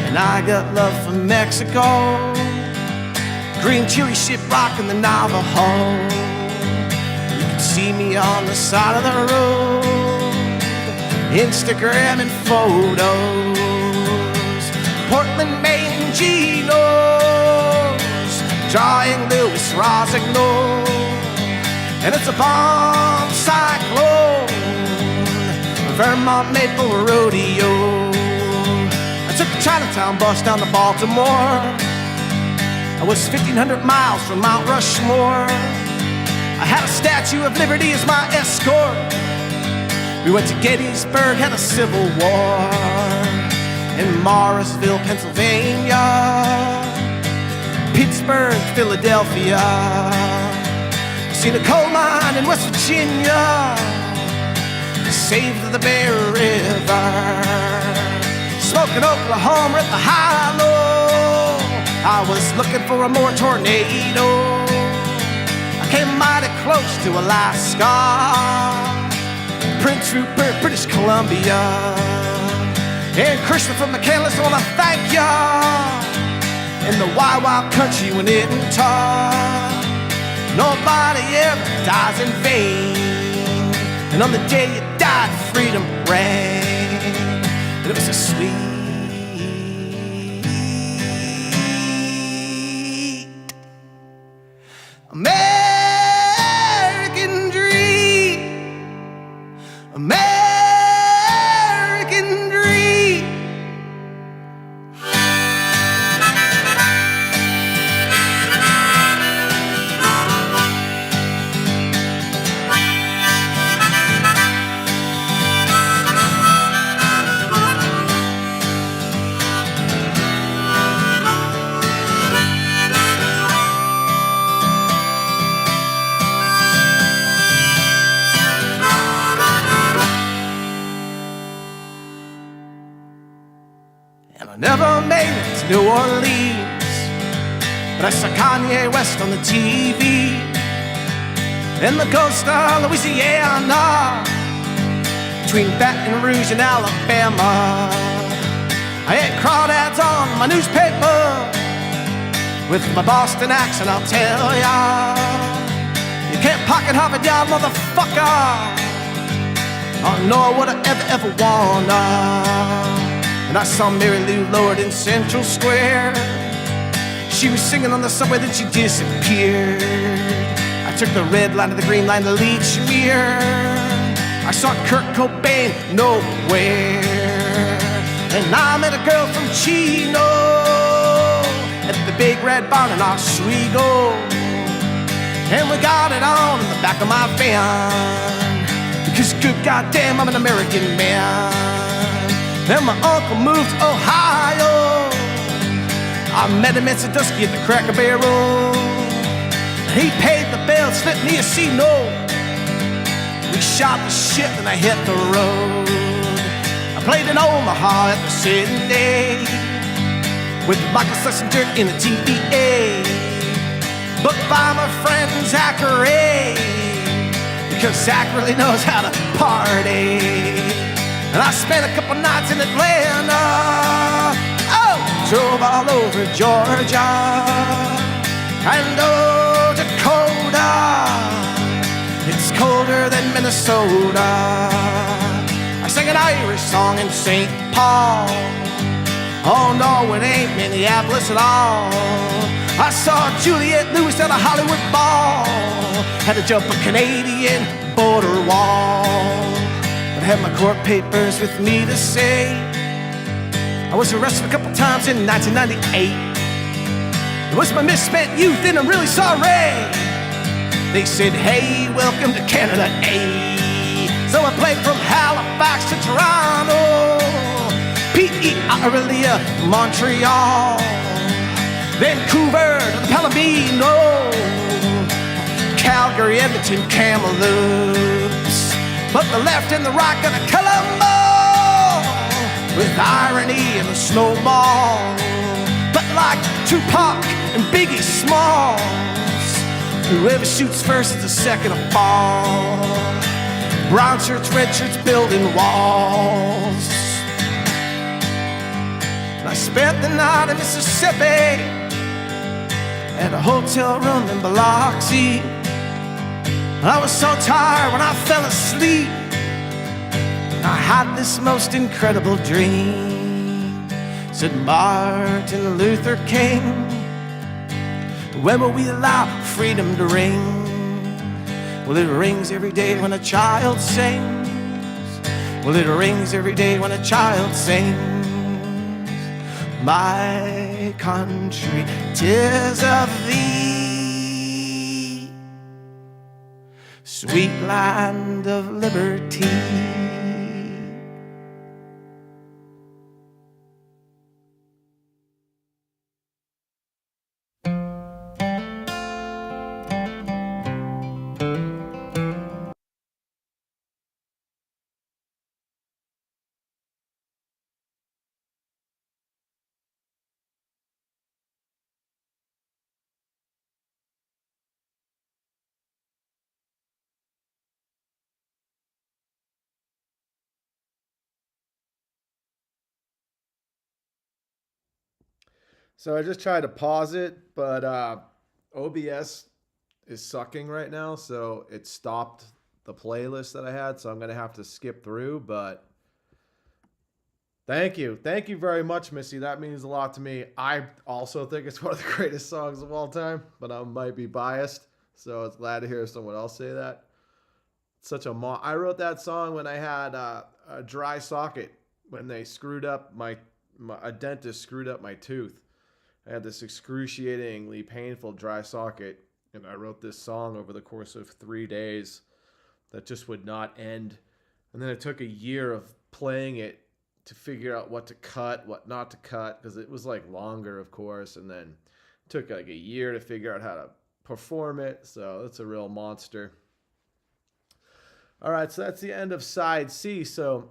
And I got love for Mexico. Green chili ship rocking the Navajo. You can see me on the side of the road, Instagramming photos. Portland, Maine, Geno's, drawing Louis Rossignol. And it's a bomb cyclone, Vermont Maple Rodeo. I took a Chinatown bus down to Baltimore. I was 1,500 miles from Mount Rushmore. I had a Statue of Liberty as my escort. We went to Gettysburg, had a Civil War. In Morrisville, Pennsylvania, Pittsburgh, Philadelphia, seen a coal mine in West Virginia, saved the Bear River, smoking Oklahoma at the high-low. I was looking for a more tornado. I came mighty close to Alaska, Prince Rupert, British Columbia. And Christian from McCandless, I wanna thank ya. In the wild country when it ain't tough, nobody ever dies in vain. And on the day you died, freedom rang. And it was a sweet American dream. American dream. and I never made it to New Orleans. But I saw Kanye West on the TV, in the coast of Louisiana, between Baton Rouge and Alabama. I ate crawdads on my newspaper with my Boston accent, I'll tell ya. You can't pocket half a job, motherfucker, or nor would I ever wanna. And I saw Mary Lou Lord in Central Square. She was singing on the subway, then she disappeared. I took the red line to the green line to Leechmere. I saw Kurt Cobain nowhere. And I met a girl from Chino at the Big Red Barn in Oswego. And we got it on in the back of my van, because good goddamn, I'm an American man. And my uncle moved to Ohio. I met him at Sandusky at the Cracker Barrel. He paid the bill, slipped me a C-note. We shot the shit and I hit the road. I played in Omaha at the Sydney with Michael Schlesinger in the TVA, booked by my friend Zachary, because Zach really knows how to party. And I spent a couple nights in Atlanta. Oh, drove all over Georgia and Dakota. It's colder than Minnesota. I sang an Irish song in St. Paul. Oh no, it ain't Minneapolis at all. I saw Juliette Lewis at a Hollywood ball. Had to jump a Canadian border wall. But I had my court papers with me to say I was arrested a couple times in 1998. It was my misspent youth and I'm really sorry. They said, hey, welcome to Canada, A. So I played from Halifax to Toronto, P.E.R.L.A., Montreal, Vancouver to the Palomino, Calgary, Edmonton, Kamloops. But the left and the right got a Colombo, with irony and a snowball. But like Tupac and Biggie Smalls, whoever shoots first is the second to fall. Brown shirts, red shirts, building walls. And I spent the night in Mississippi at a hotel room in Biloxi. And I was so tired when I fell asleep. I had this most incredible dream. Said Martin Luther King, when will we allow freedom to ring? Well, it rings every day when a child sings. Well, it rings every day when a child sings. My country, 'tis of thee, sweet land of liberty. So I just tried to pause it, but OBS is sucking right now, so it stopped the playlist that I had, so I'm going to have to skip through, but thank you. Thank you very much, Missy. That means a lot to me. I also think it's one of the greatest songs of all time, but I might be biased, so it's glad to hear someone else say that. It's such a I wrote that song when I had a dry socket, when they screwed up a dentist screwed up my tooth. I had this excruciatingly painful dry socket, and I wrote this song over the course of 3 days that just would not end. And then it took a year of playing it to figure out what to cut, what not to cut, because it was like longer, of course, and then it took like a year to figure out how to perform it. So it's a real monster. All right, so that's the end of side C. So,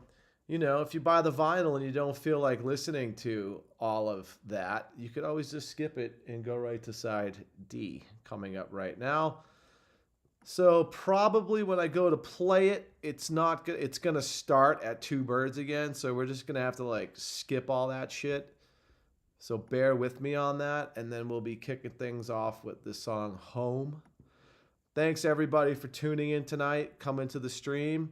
you know, if you buy the vinyl and you don't feel like listening to all of that, you could always just skip it and go right to side D coming up right now. So probably when I go to play it, it's going to start at Two Birds again. So we're just going to have to like skip all that shit. So bear with me on that. And then we'll be kicking things off with the song Home. Thanks everybody for tuning in tonight, coming to the stream.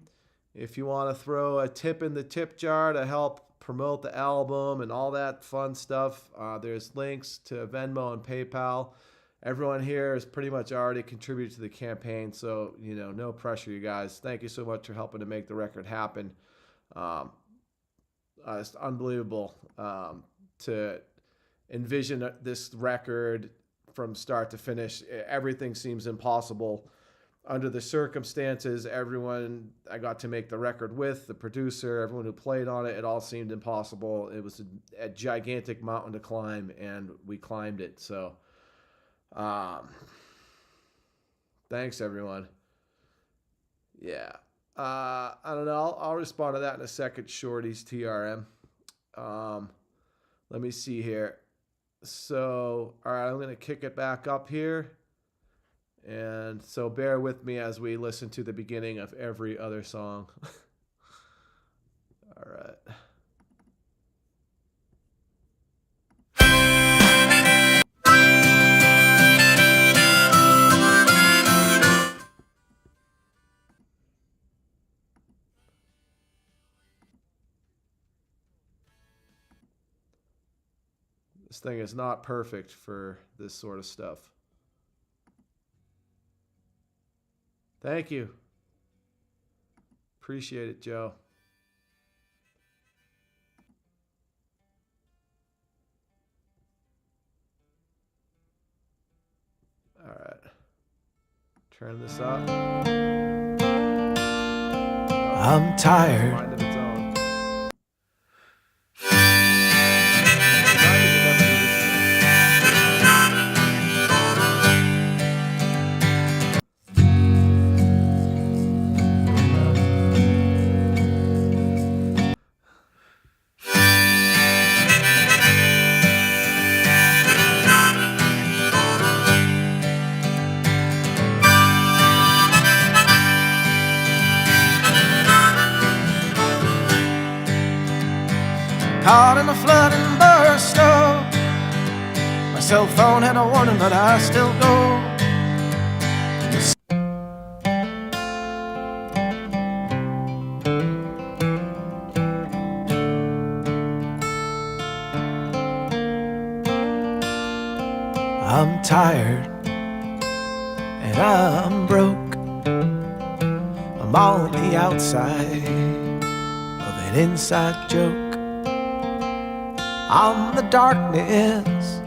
If you want to throw a tip in the tip jar to help promote the album and all that fun stuff, there's links to Venmo and PayPal. Everyone here has pretty much already contributed to the campaign, so, you know, no pressure, you guys. Thank you so much for helping to make the record happen. It's unbelievable to envision this record from start to finish. Everything seems impossible. Under the circumstances, everyone I got to make the record with, the producer, everyone who played on it, it all seemed impossible. It was a gigantic mountain to climb, and we climbed it. So, thanks everyone. Yeah. I don't know. I'll respond to that in a second, Shorty's TRM. Let me see here. So, all right, I'm going to kick it back up here. And so bear with me as we listen to the beginning of every other song. All right. This thing is not perfect for this sort of stuff. Thank you. Appreciate it, Joe. All right. Turn this up. I'm tired. Mind of its own. Caught in a flooding burst of my cell phone had a warning, but I still go. I'm tired and I'm broke. I'm on the outside of an inside joke. I'm the darkness,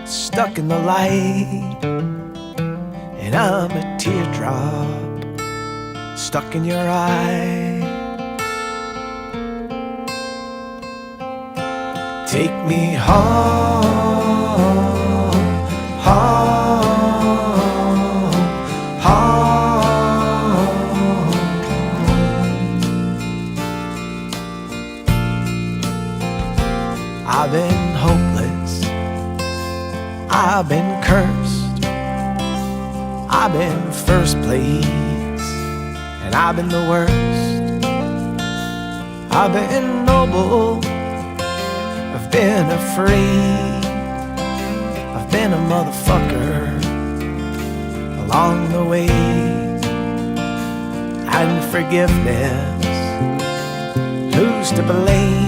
stuck in the light, and I'm a teardrop, stuck in your eye. Take me home, home, home. I've been hopeless, I've been cursed, I've been first place, and I've been the worst. I've been noble, I've been afraid, I've been a motherfucker along the way. And forgiveness, who's to blame?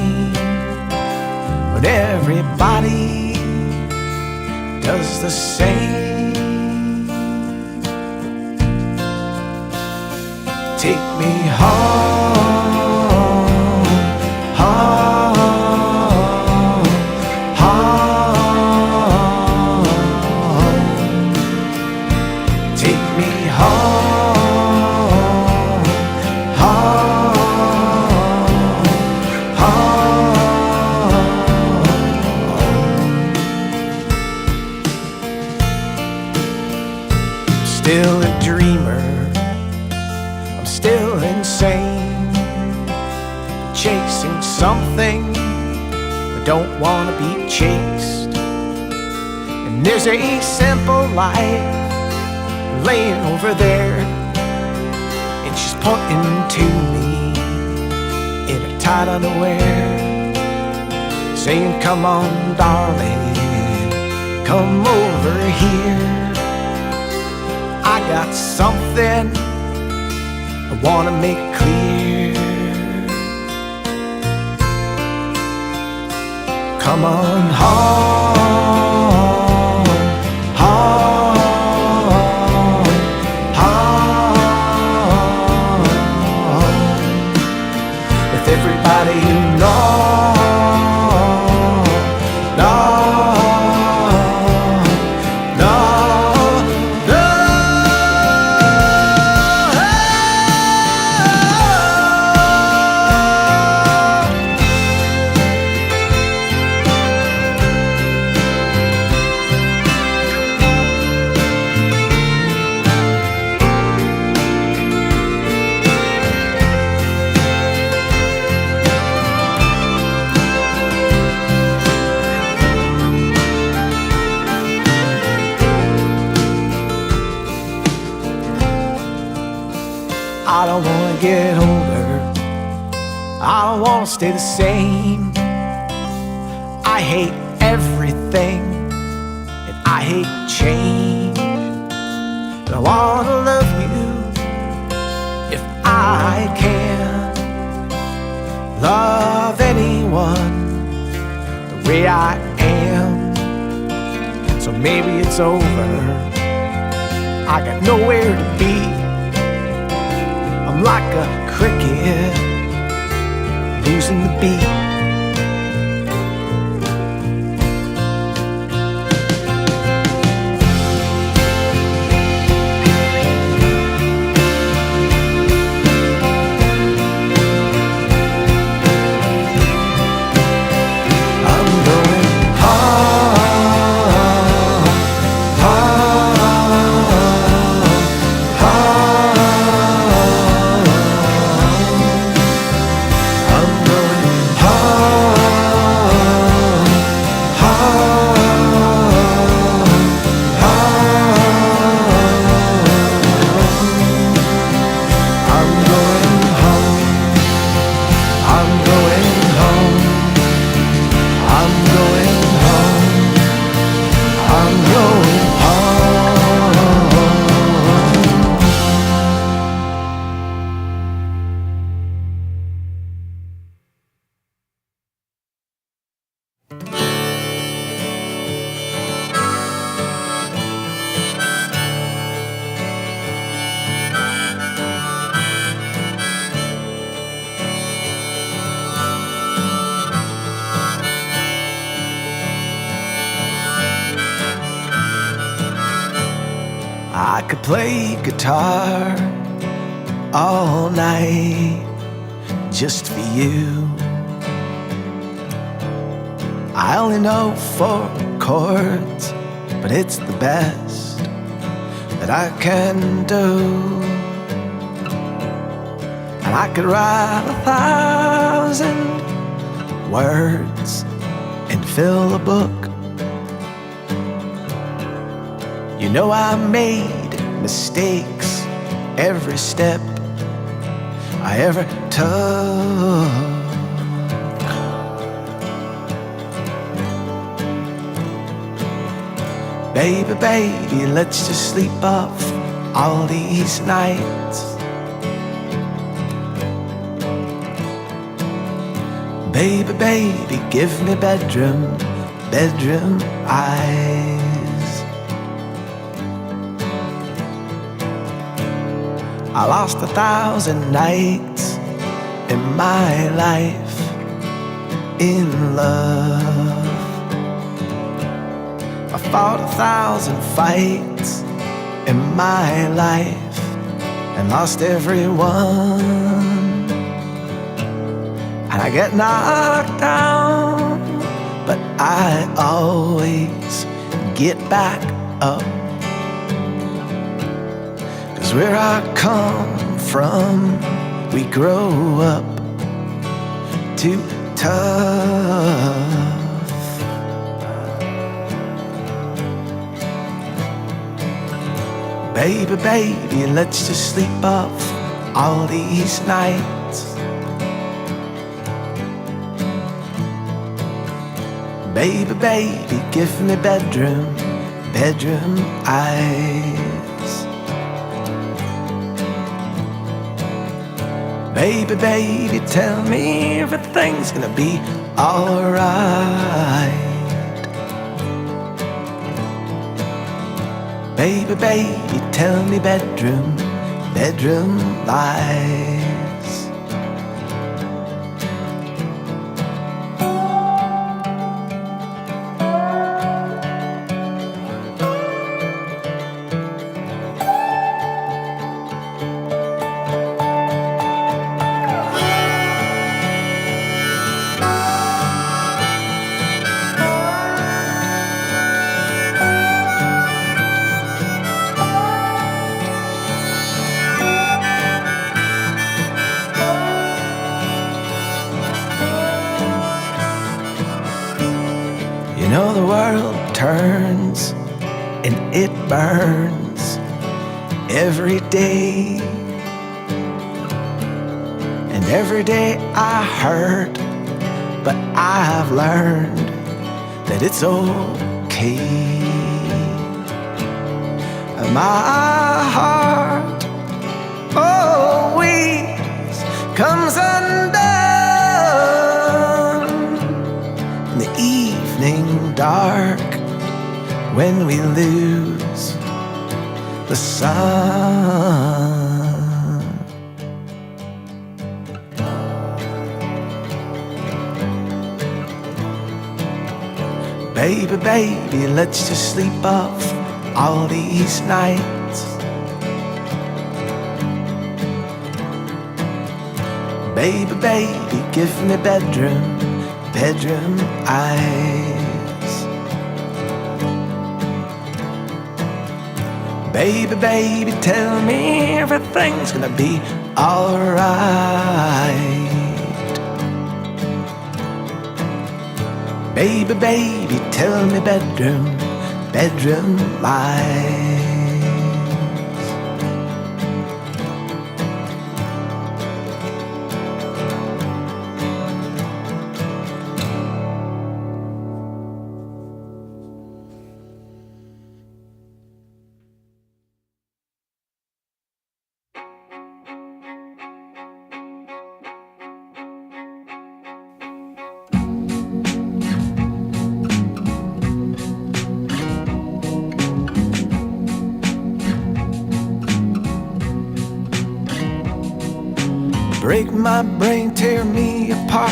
But everybody does the same. Take me home, home, home. Take me home, home, home. Still a dreamer, I'm still insane. don't wanna be chased. And there's a simple life laying over there, and she's pointing to me in her tight underwear, saying, come on, darling, come over here. I got something I wanna make clear. Come on home, home, home, with everybody you know. I don't wanna get older, I don't wanna stay the same. I hate everything, and I hate change. And I wanna love you if I can. Love anyone the way I am. So maybe it's over, I got nowhere to be. I'm like a cricket losing the beat. I could play guitar all night just for you. I only know 4 chords, but it's the best that I can do. And I could write 1,000 words and fill a book. You know I made mistakes every step I ever took. Baby, baby, let's just sleep off all these nights. Baby, baby, give me bedroom eyes. I lost 1,000 nights in my life in love. I fought 1,000 fights in my life and lost every one. And I get knocked down, but I always get back up. 'Cause where I come from, we grow up too tough. Baby, baby, let's just sleep off all these nights. Baby, baby, give me bedroom eyes. Baby, baby, tell me everything's gonna be alright. Baby, baby, tell me bedroom lies. You know the world turns and it burns every day. And every day I hurt, but I've learned that it's okay. My heart always comes undone in the evening dark when we lose the sun. Baby, baby, let's just sleep off all these nights. Baby, baby, give me bedroom eyes. Baby, baby, tell me everything's gonna be alright. Baby, baby, tell me bedroom lies. Break my brain, tear me apart,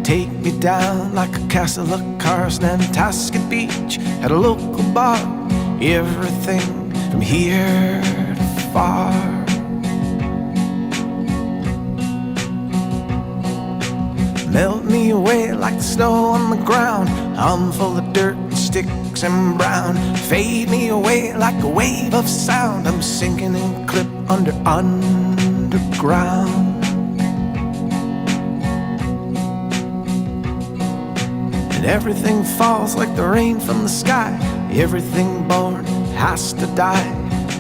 take me down like a castle of cards. Nantasket Beach at a local bar, everything from here to far. Melt me away like the snow on the ground. I'm full of dirt and sticks and brown. Fade me away like a wave of sound. I'm sinking in clip underground. Everything falls like the rain from the sky. Everything born has to die.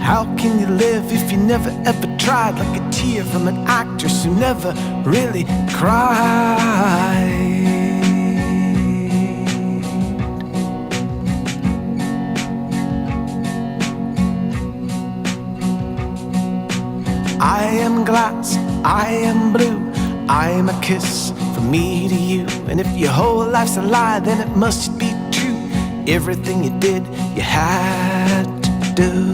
How can you live if you never ever tried? Like a tear from an actress who never really cried. I am glass, I am blue, I am a kiss from me to you. And if your whole life's a lie, then it must be true. Everything you did, you had to do.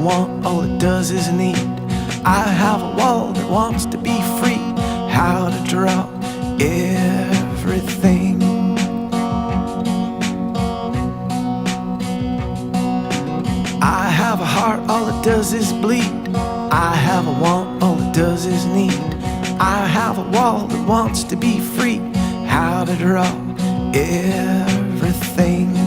a want, all it does is need. I have a wall that wants to be free. How to draw everything. I have a heart, all it does is bleed. I have a want, all it does is need. I have a wall that wants to be free. How to draw everything.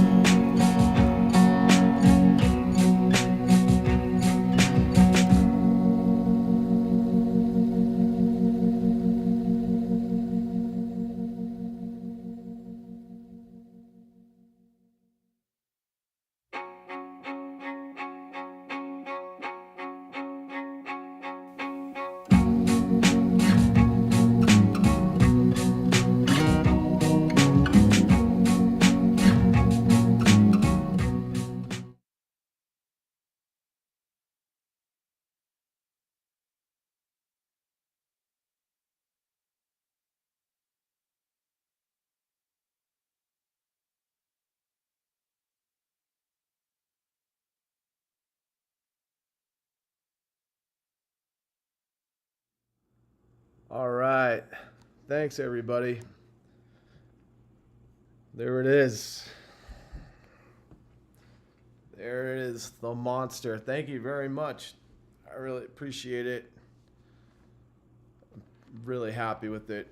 All right. Thanks, everybody. There it is. There it is, the monster. Thank you very much. I really appreciate it. I'm really happy with it.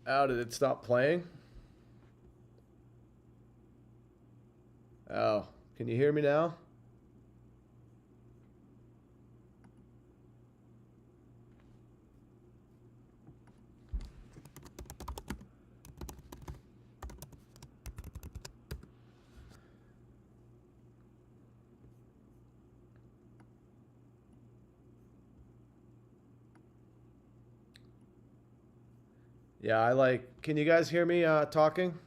How did it stop playing? Oh, can you hear me now? Yeah, can you guys hear me talking?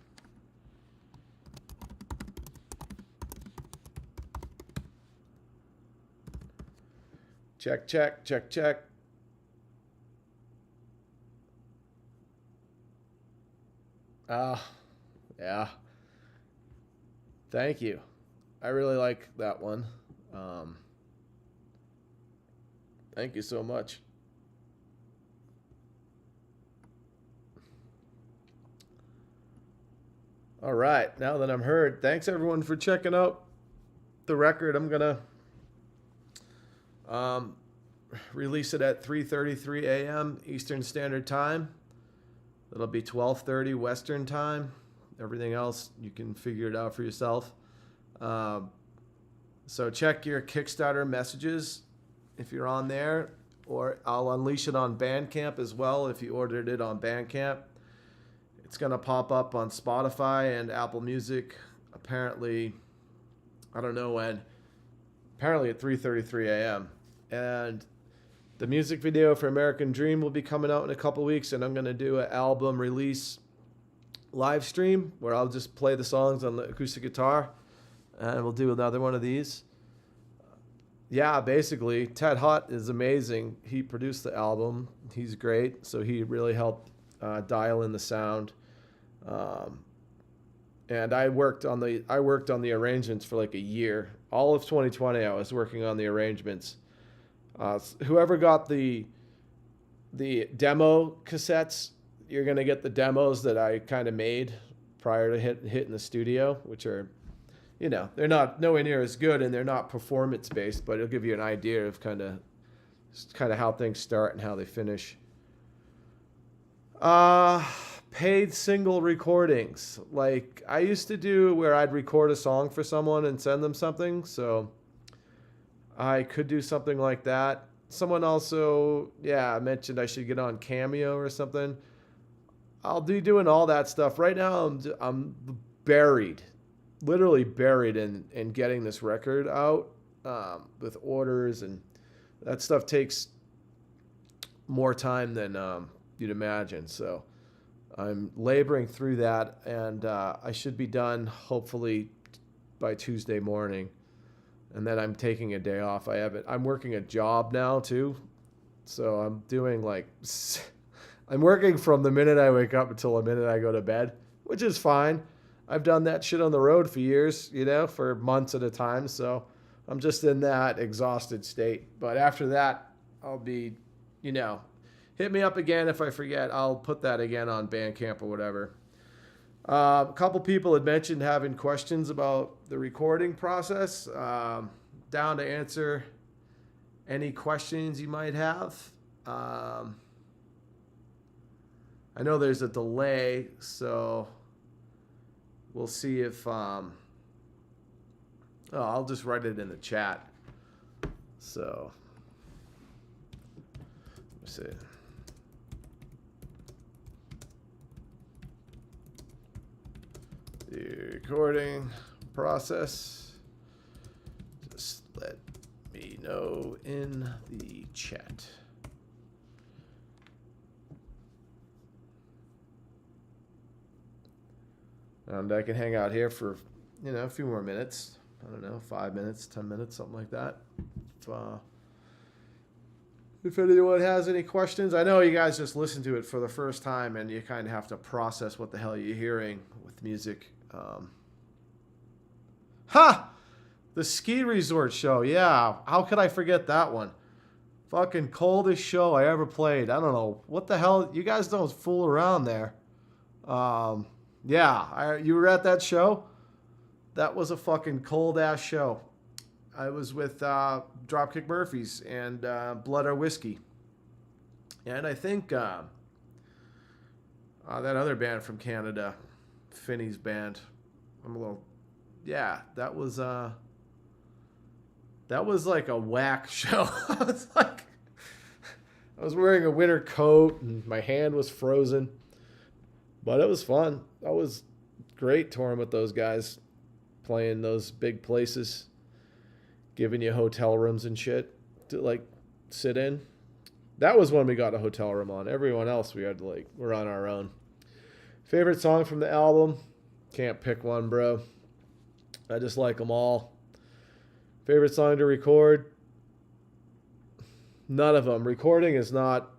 Check, check, check, check. Yeah. Thank you. I really like that one. Thank you so much. All right, now that I'm heard, thanks everyone for checking out the record. I'm gonna release it at 3:33 a.m. Eastern Standard Time. It'll be 12:30 Western Time. Everything else, you can figure it out for yourself. So check your Kickstarter messages if you're on there, or I'll unleash it on Bandcamp as well if you ordered it on Bandcamp. It's going to pop up on Spotify and Apple Music, apparently, I don't know when, apparently at 3:33 a.m. And the music video for American Dream will be coming out in a couple weeks, and I'm going to do an album release live stream where I'll just play the songs on the acoustic guitar, and we'll do another one of these. Yeah, basically, Ted Hutt is amazing. He produced the album. He's great, so he really helped dial in the sound, and I worked on the arrangements for like a year. All of 2020, I was working on the arrangements. Whoever got the demo cassettes, you're gonna get the demos that I kind of made prior to hitting the studio, which are, they're not nowhere near as good, and they're not performance based, but it'll give you an idea of kind of how things start and how they finish. Paid single recordings. Like I used to do where I'd record a song for someone and send them something. So I could do something like that. Someone also, mentioned I should get on Cameo or something. I'll be doing all that stuff. Right now I'm buried, literally buried in getting this record out, with orders, and that stuff takes more time than you'd imagine. So I'm laboring through that, and I should be done hopefully by Tuesday morning. And then I'm taking a day off. I'm working a job now too. So I'm doing I'm working from the minute I wake up until the minute I go to bed, which is fine. I've done that shit on the road for years, for months at a time. So I'm just in that exhausted state. But after that, I'll be, hit me up again if I forget. I'll put that again on Bandcamp or whatever. A couple people had mentioned having questions about the recording process. Down to answer any questions you might have. I know there's a delay, so we'll see if... I'll just write it in the chat. So, let's see. The recording process. Just let me know in the chat. And I can hang out here for, a few more minutes. I don't know, 5 minutes, 10 minutes, something like that. If anyone has any questions, I know you guys just listened to it for the first time and you kind of have to process what the hell you're hearing with music. The ski resort show. Yeah, how could I forget that one? Fucking coldest show I ever played. I don't know. What the hell? You guys don't fool around there. You were at that show? That was a fucking cold-ass show. I was with Dropkick Murphys and Blood or Whiskey. And I think that other band from Canada, Finney's band. That was like a whack show. I was wearing a winter coat and my hand was frozen. But it was fun. That was great touring with those guys. Playing those big places, giving you hotel rooms and shit to sit in. That was when we got a hotel room on. Everyone else we're on our own. Favorite song from the album? Can't pick one, bro. I just like them all. Favorite song to record? None of them. Recording is not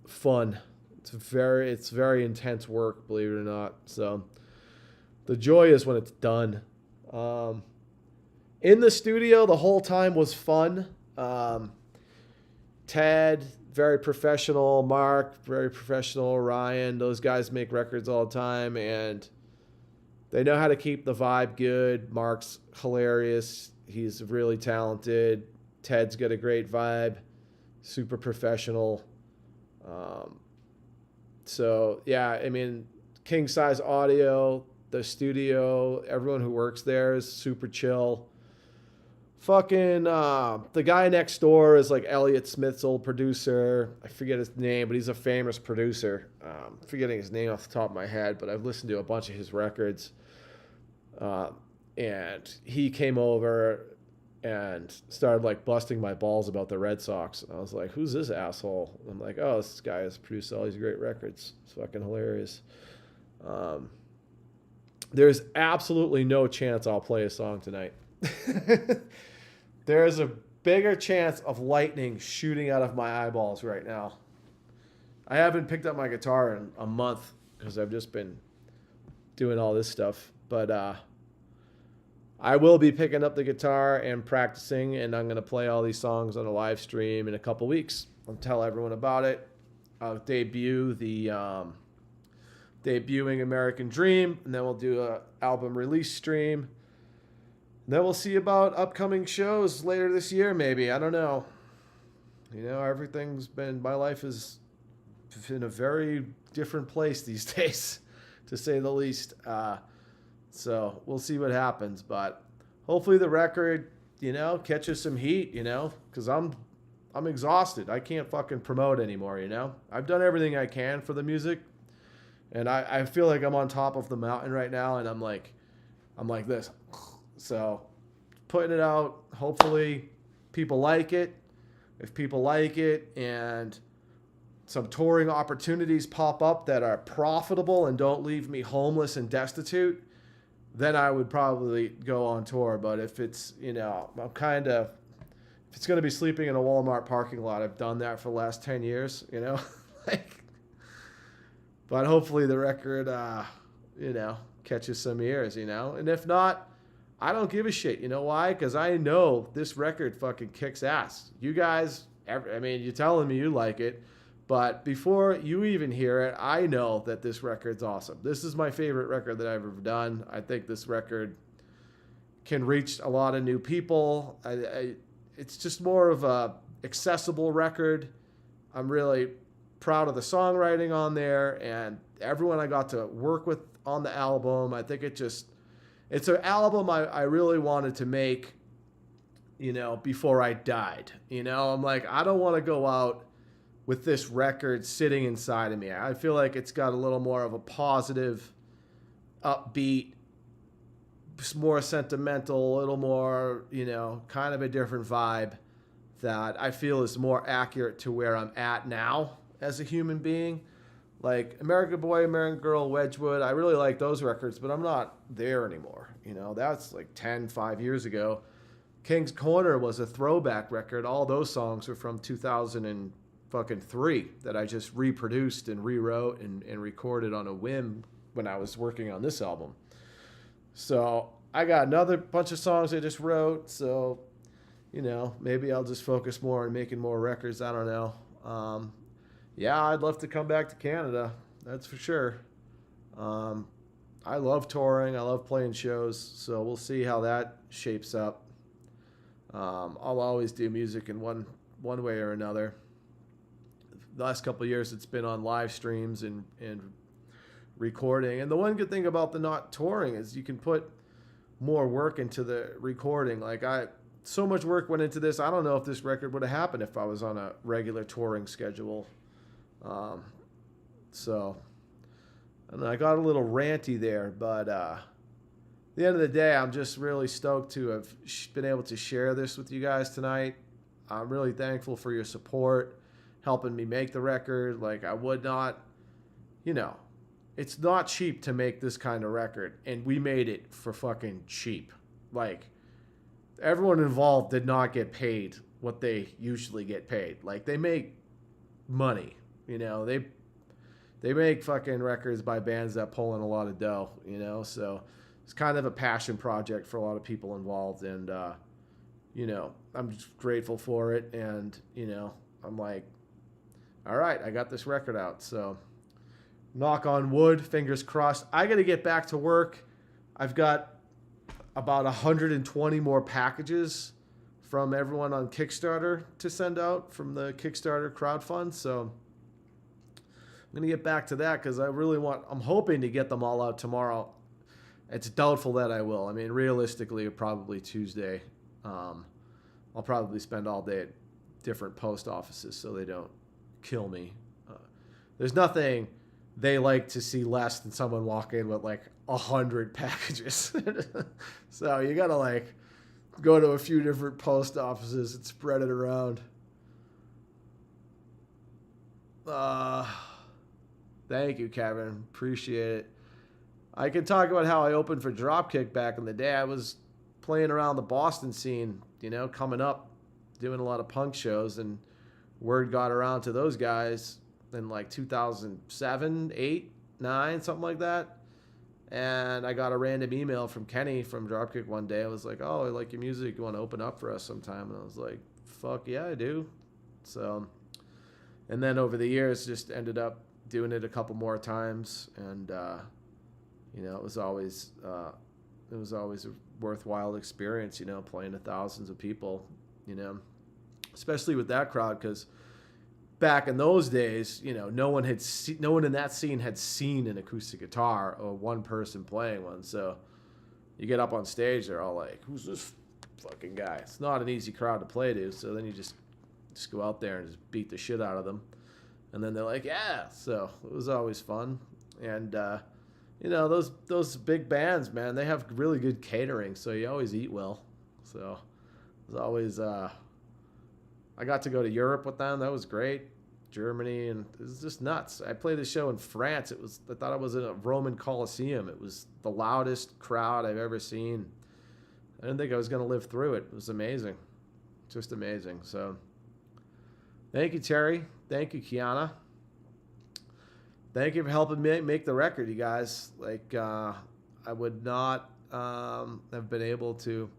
fun. It's very intense work, believe it or not. So the joy is when it's done. In the studio, the whole time was fun. Ted, very professional. Mark, very professional. Ryan, those guys make records all the time, and they know how to keep the vibe good. Mark's hilarious. He's really talented. Ted's got a great vibe. Super professional. King size audio. The studio, everyone who works there is super chill. Fucking, the guy next door is Elliott Smith's old producer. I forget his name, but he's a famous producer. Forgetting his name off the top of my head, but I've listened to a bunch of his records. And he came over and started busting my balls about the Red Sox. And I was like, who's this asshole? And I'm like, oh, this guy has produced all these great records. It's fucking hilarious. There's absolutely no chance I'll play a song tonight. There's a bigger chance of lightning shooting out of my eyeballs right now. I haven't picked up my guitar in a month because I've just been doing all this stuff. But I will be picking up the guitar and practicing, and I'm going to play all these songs on a live stream in a couple weeks. I'll tell everyone about it. I'll debut the... debuting American Dream, and then we'll do a album release stream. And then we'll see about upcoming shows later this year, maybe. I don't know. My life is in a very different place these days, to say the least. So we'll see what happens, but hopefully the record, catches some heat, because I'm exhausted. I can't fucking promote anymore, I've done everything I can for the music. And I feel like I'm on top of the mountain right now, and I'm like this. So putting it out, hopefully people like it. If people like it and some touring opportunities pop up that are profitable and don't leave me homeless and destitute, then I would probably go on tour. But if it's, if it's going to be sleeping in a Walmart parking lot, I've done that for the last 10 years, But hopefully the record, catches some ears, And if not, I don't give a shit. You know why? Because I know this record fucking kicks ass. You guys, I mean, you're telling me you like it, but before you even hear it, I know that this record's awesome. This is my favorite record that I've ever done. I think this record can reach a lot of new people. It's just more of a accessible record. I'm really proud of the songwriting on there and everyone I got to work with on the album. I think it's an album I really wanted to make, you know, before I died. You know, I'm like, I don't want to go out with this record sitting inside of me. I feel like it's got a little more of a positive, upbeat, more sentimental, a little more, you know, kind of a different vibe that I feel is more accurate to where I'm at now as a human being. Like American Boy, American Girl, Wedgwood, I really like those records, but I'm not there anymore. You know, that's like 5 years ago. King's Corner was a throwback record. All those songs are from 2003 that I just reproduced and rewrote and recorded on a whim when I was working on this album. So I got another bunch of songs I just wrote. So, you know, maybe I'll just focus more on making more records. I don't know. Yeah, I'd love to come back to Canada. That's for sure. I love touring. I love playing shows. So we'll see how that shapes up. I'll always do music in one way or another. The last couple of years, it's been on live streams and recording. And the one good thing about the not touring is you can put more work into the recording. Like so much work went into this. I don't know if this record would have happened if I was on a regular touring schedule. So and I got a little ranty there, but at the end of the day, I'm just really stoked to have been able to share this with you guys tonight. I'm really thankful for your support, helping me make the record. Like I would not, you know, it's not cheap to make this kind of record, and we made it for fucking cheap. Like everyone involved did not get paid what they usually get paid. Like they make money, you know, they make fucking records by bands that pull in a lot of dough, you know, so it's kind of a passion project for a lot of people involved. And, you know, I'm just grateful for it. And, you know, I'm like, all right, I got this record out. So knock on wood, fingers crossed. I got to get back to work. I've got about 120 more packages from everyone on Kickstarter to send out from the Kickstarter crowdfund. So I'm going to get back to that because I'm hoping to get them all out tomorrow. It's doubtful that I will. I mean, realistically, probably Tuesday. I'll probably spend all day at different post offices so they don't kill me. There's nothing they like to see less than someone walk in with like 100 packages. So you got to like go to a few different post offices and spread it around. Thank you, Kevin. Appreciate it. I can talk about how I opened for Dropkick back in the day. I was playing around the Boston scene, you know, coming up, doing a lot of punk shows, and word got around to those guys in like 2007, 8, 9, something like that. And I got a random email from Kenny from Dropkick one day. I was like, oh, I like your music. You want to open up for us sometime? And I was like, fuck yeah, I do. So, and then over the years, just ended up doing it a couple more times. And, you know, it was always a worthwhile experience, you know, playing to thousands of people, you know, especially with that crowd, because back in those days, you know, no one in that scene had seen an acoustic guitar or one person playing one. So you get up on stage, they're all like, who's this fucking guy? It's not an easy crowd to play to. So then you just go out there and just beat the shit out of them. And then they're like, yeah. So it was always fun. And, you know, those big bands, man, they have really good catering. So you always eat well. So it was always, I got to go to Europe with them. That was great. Germany, and it was just nuts. I played the show in France. I thought I was in a Roman Colosseum. It was the loudest crowd I've ever seen. I didn't think I was going to live through it. It was amazing. Just amazing. So thank you, Terry. Thank you, Kiana. Thank you for helping me make the record, you guys. Like, I would not have been able to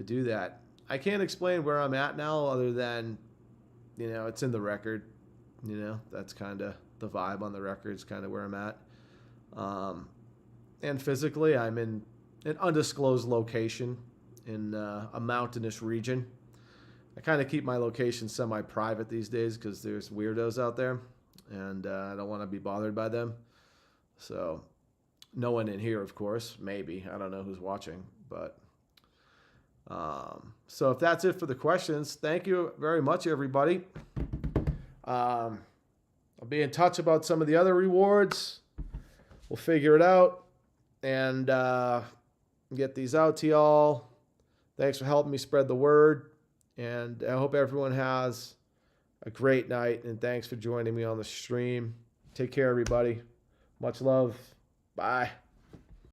do that. I can't explain where I'm at now other than, it's in the record. That's kind of the vibe on the record is kind of where I'm at. And physically, I'm in an undisclosed location in a mountainous region. I kind of keep my location semi-private these days because there's weirdos out there, and I don't want to be bothered by them. So, no one in here, of course. Maybe. I don't know who's watching, but... So if that's it for the questions, thank you very much, everybody. I'll be in touch about some of the other rewards. We'll figure it out and get these out to y'all. Thanks for helping me spread the word. And I hope everyone has a great night. And thanks for joining me on the stream. Take care, everybody. Much love. Bye.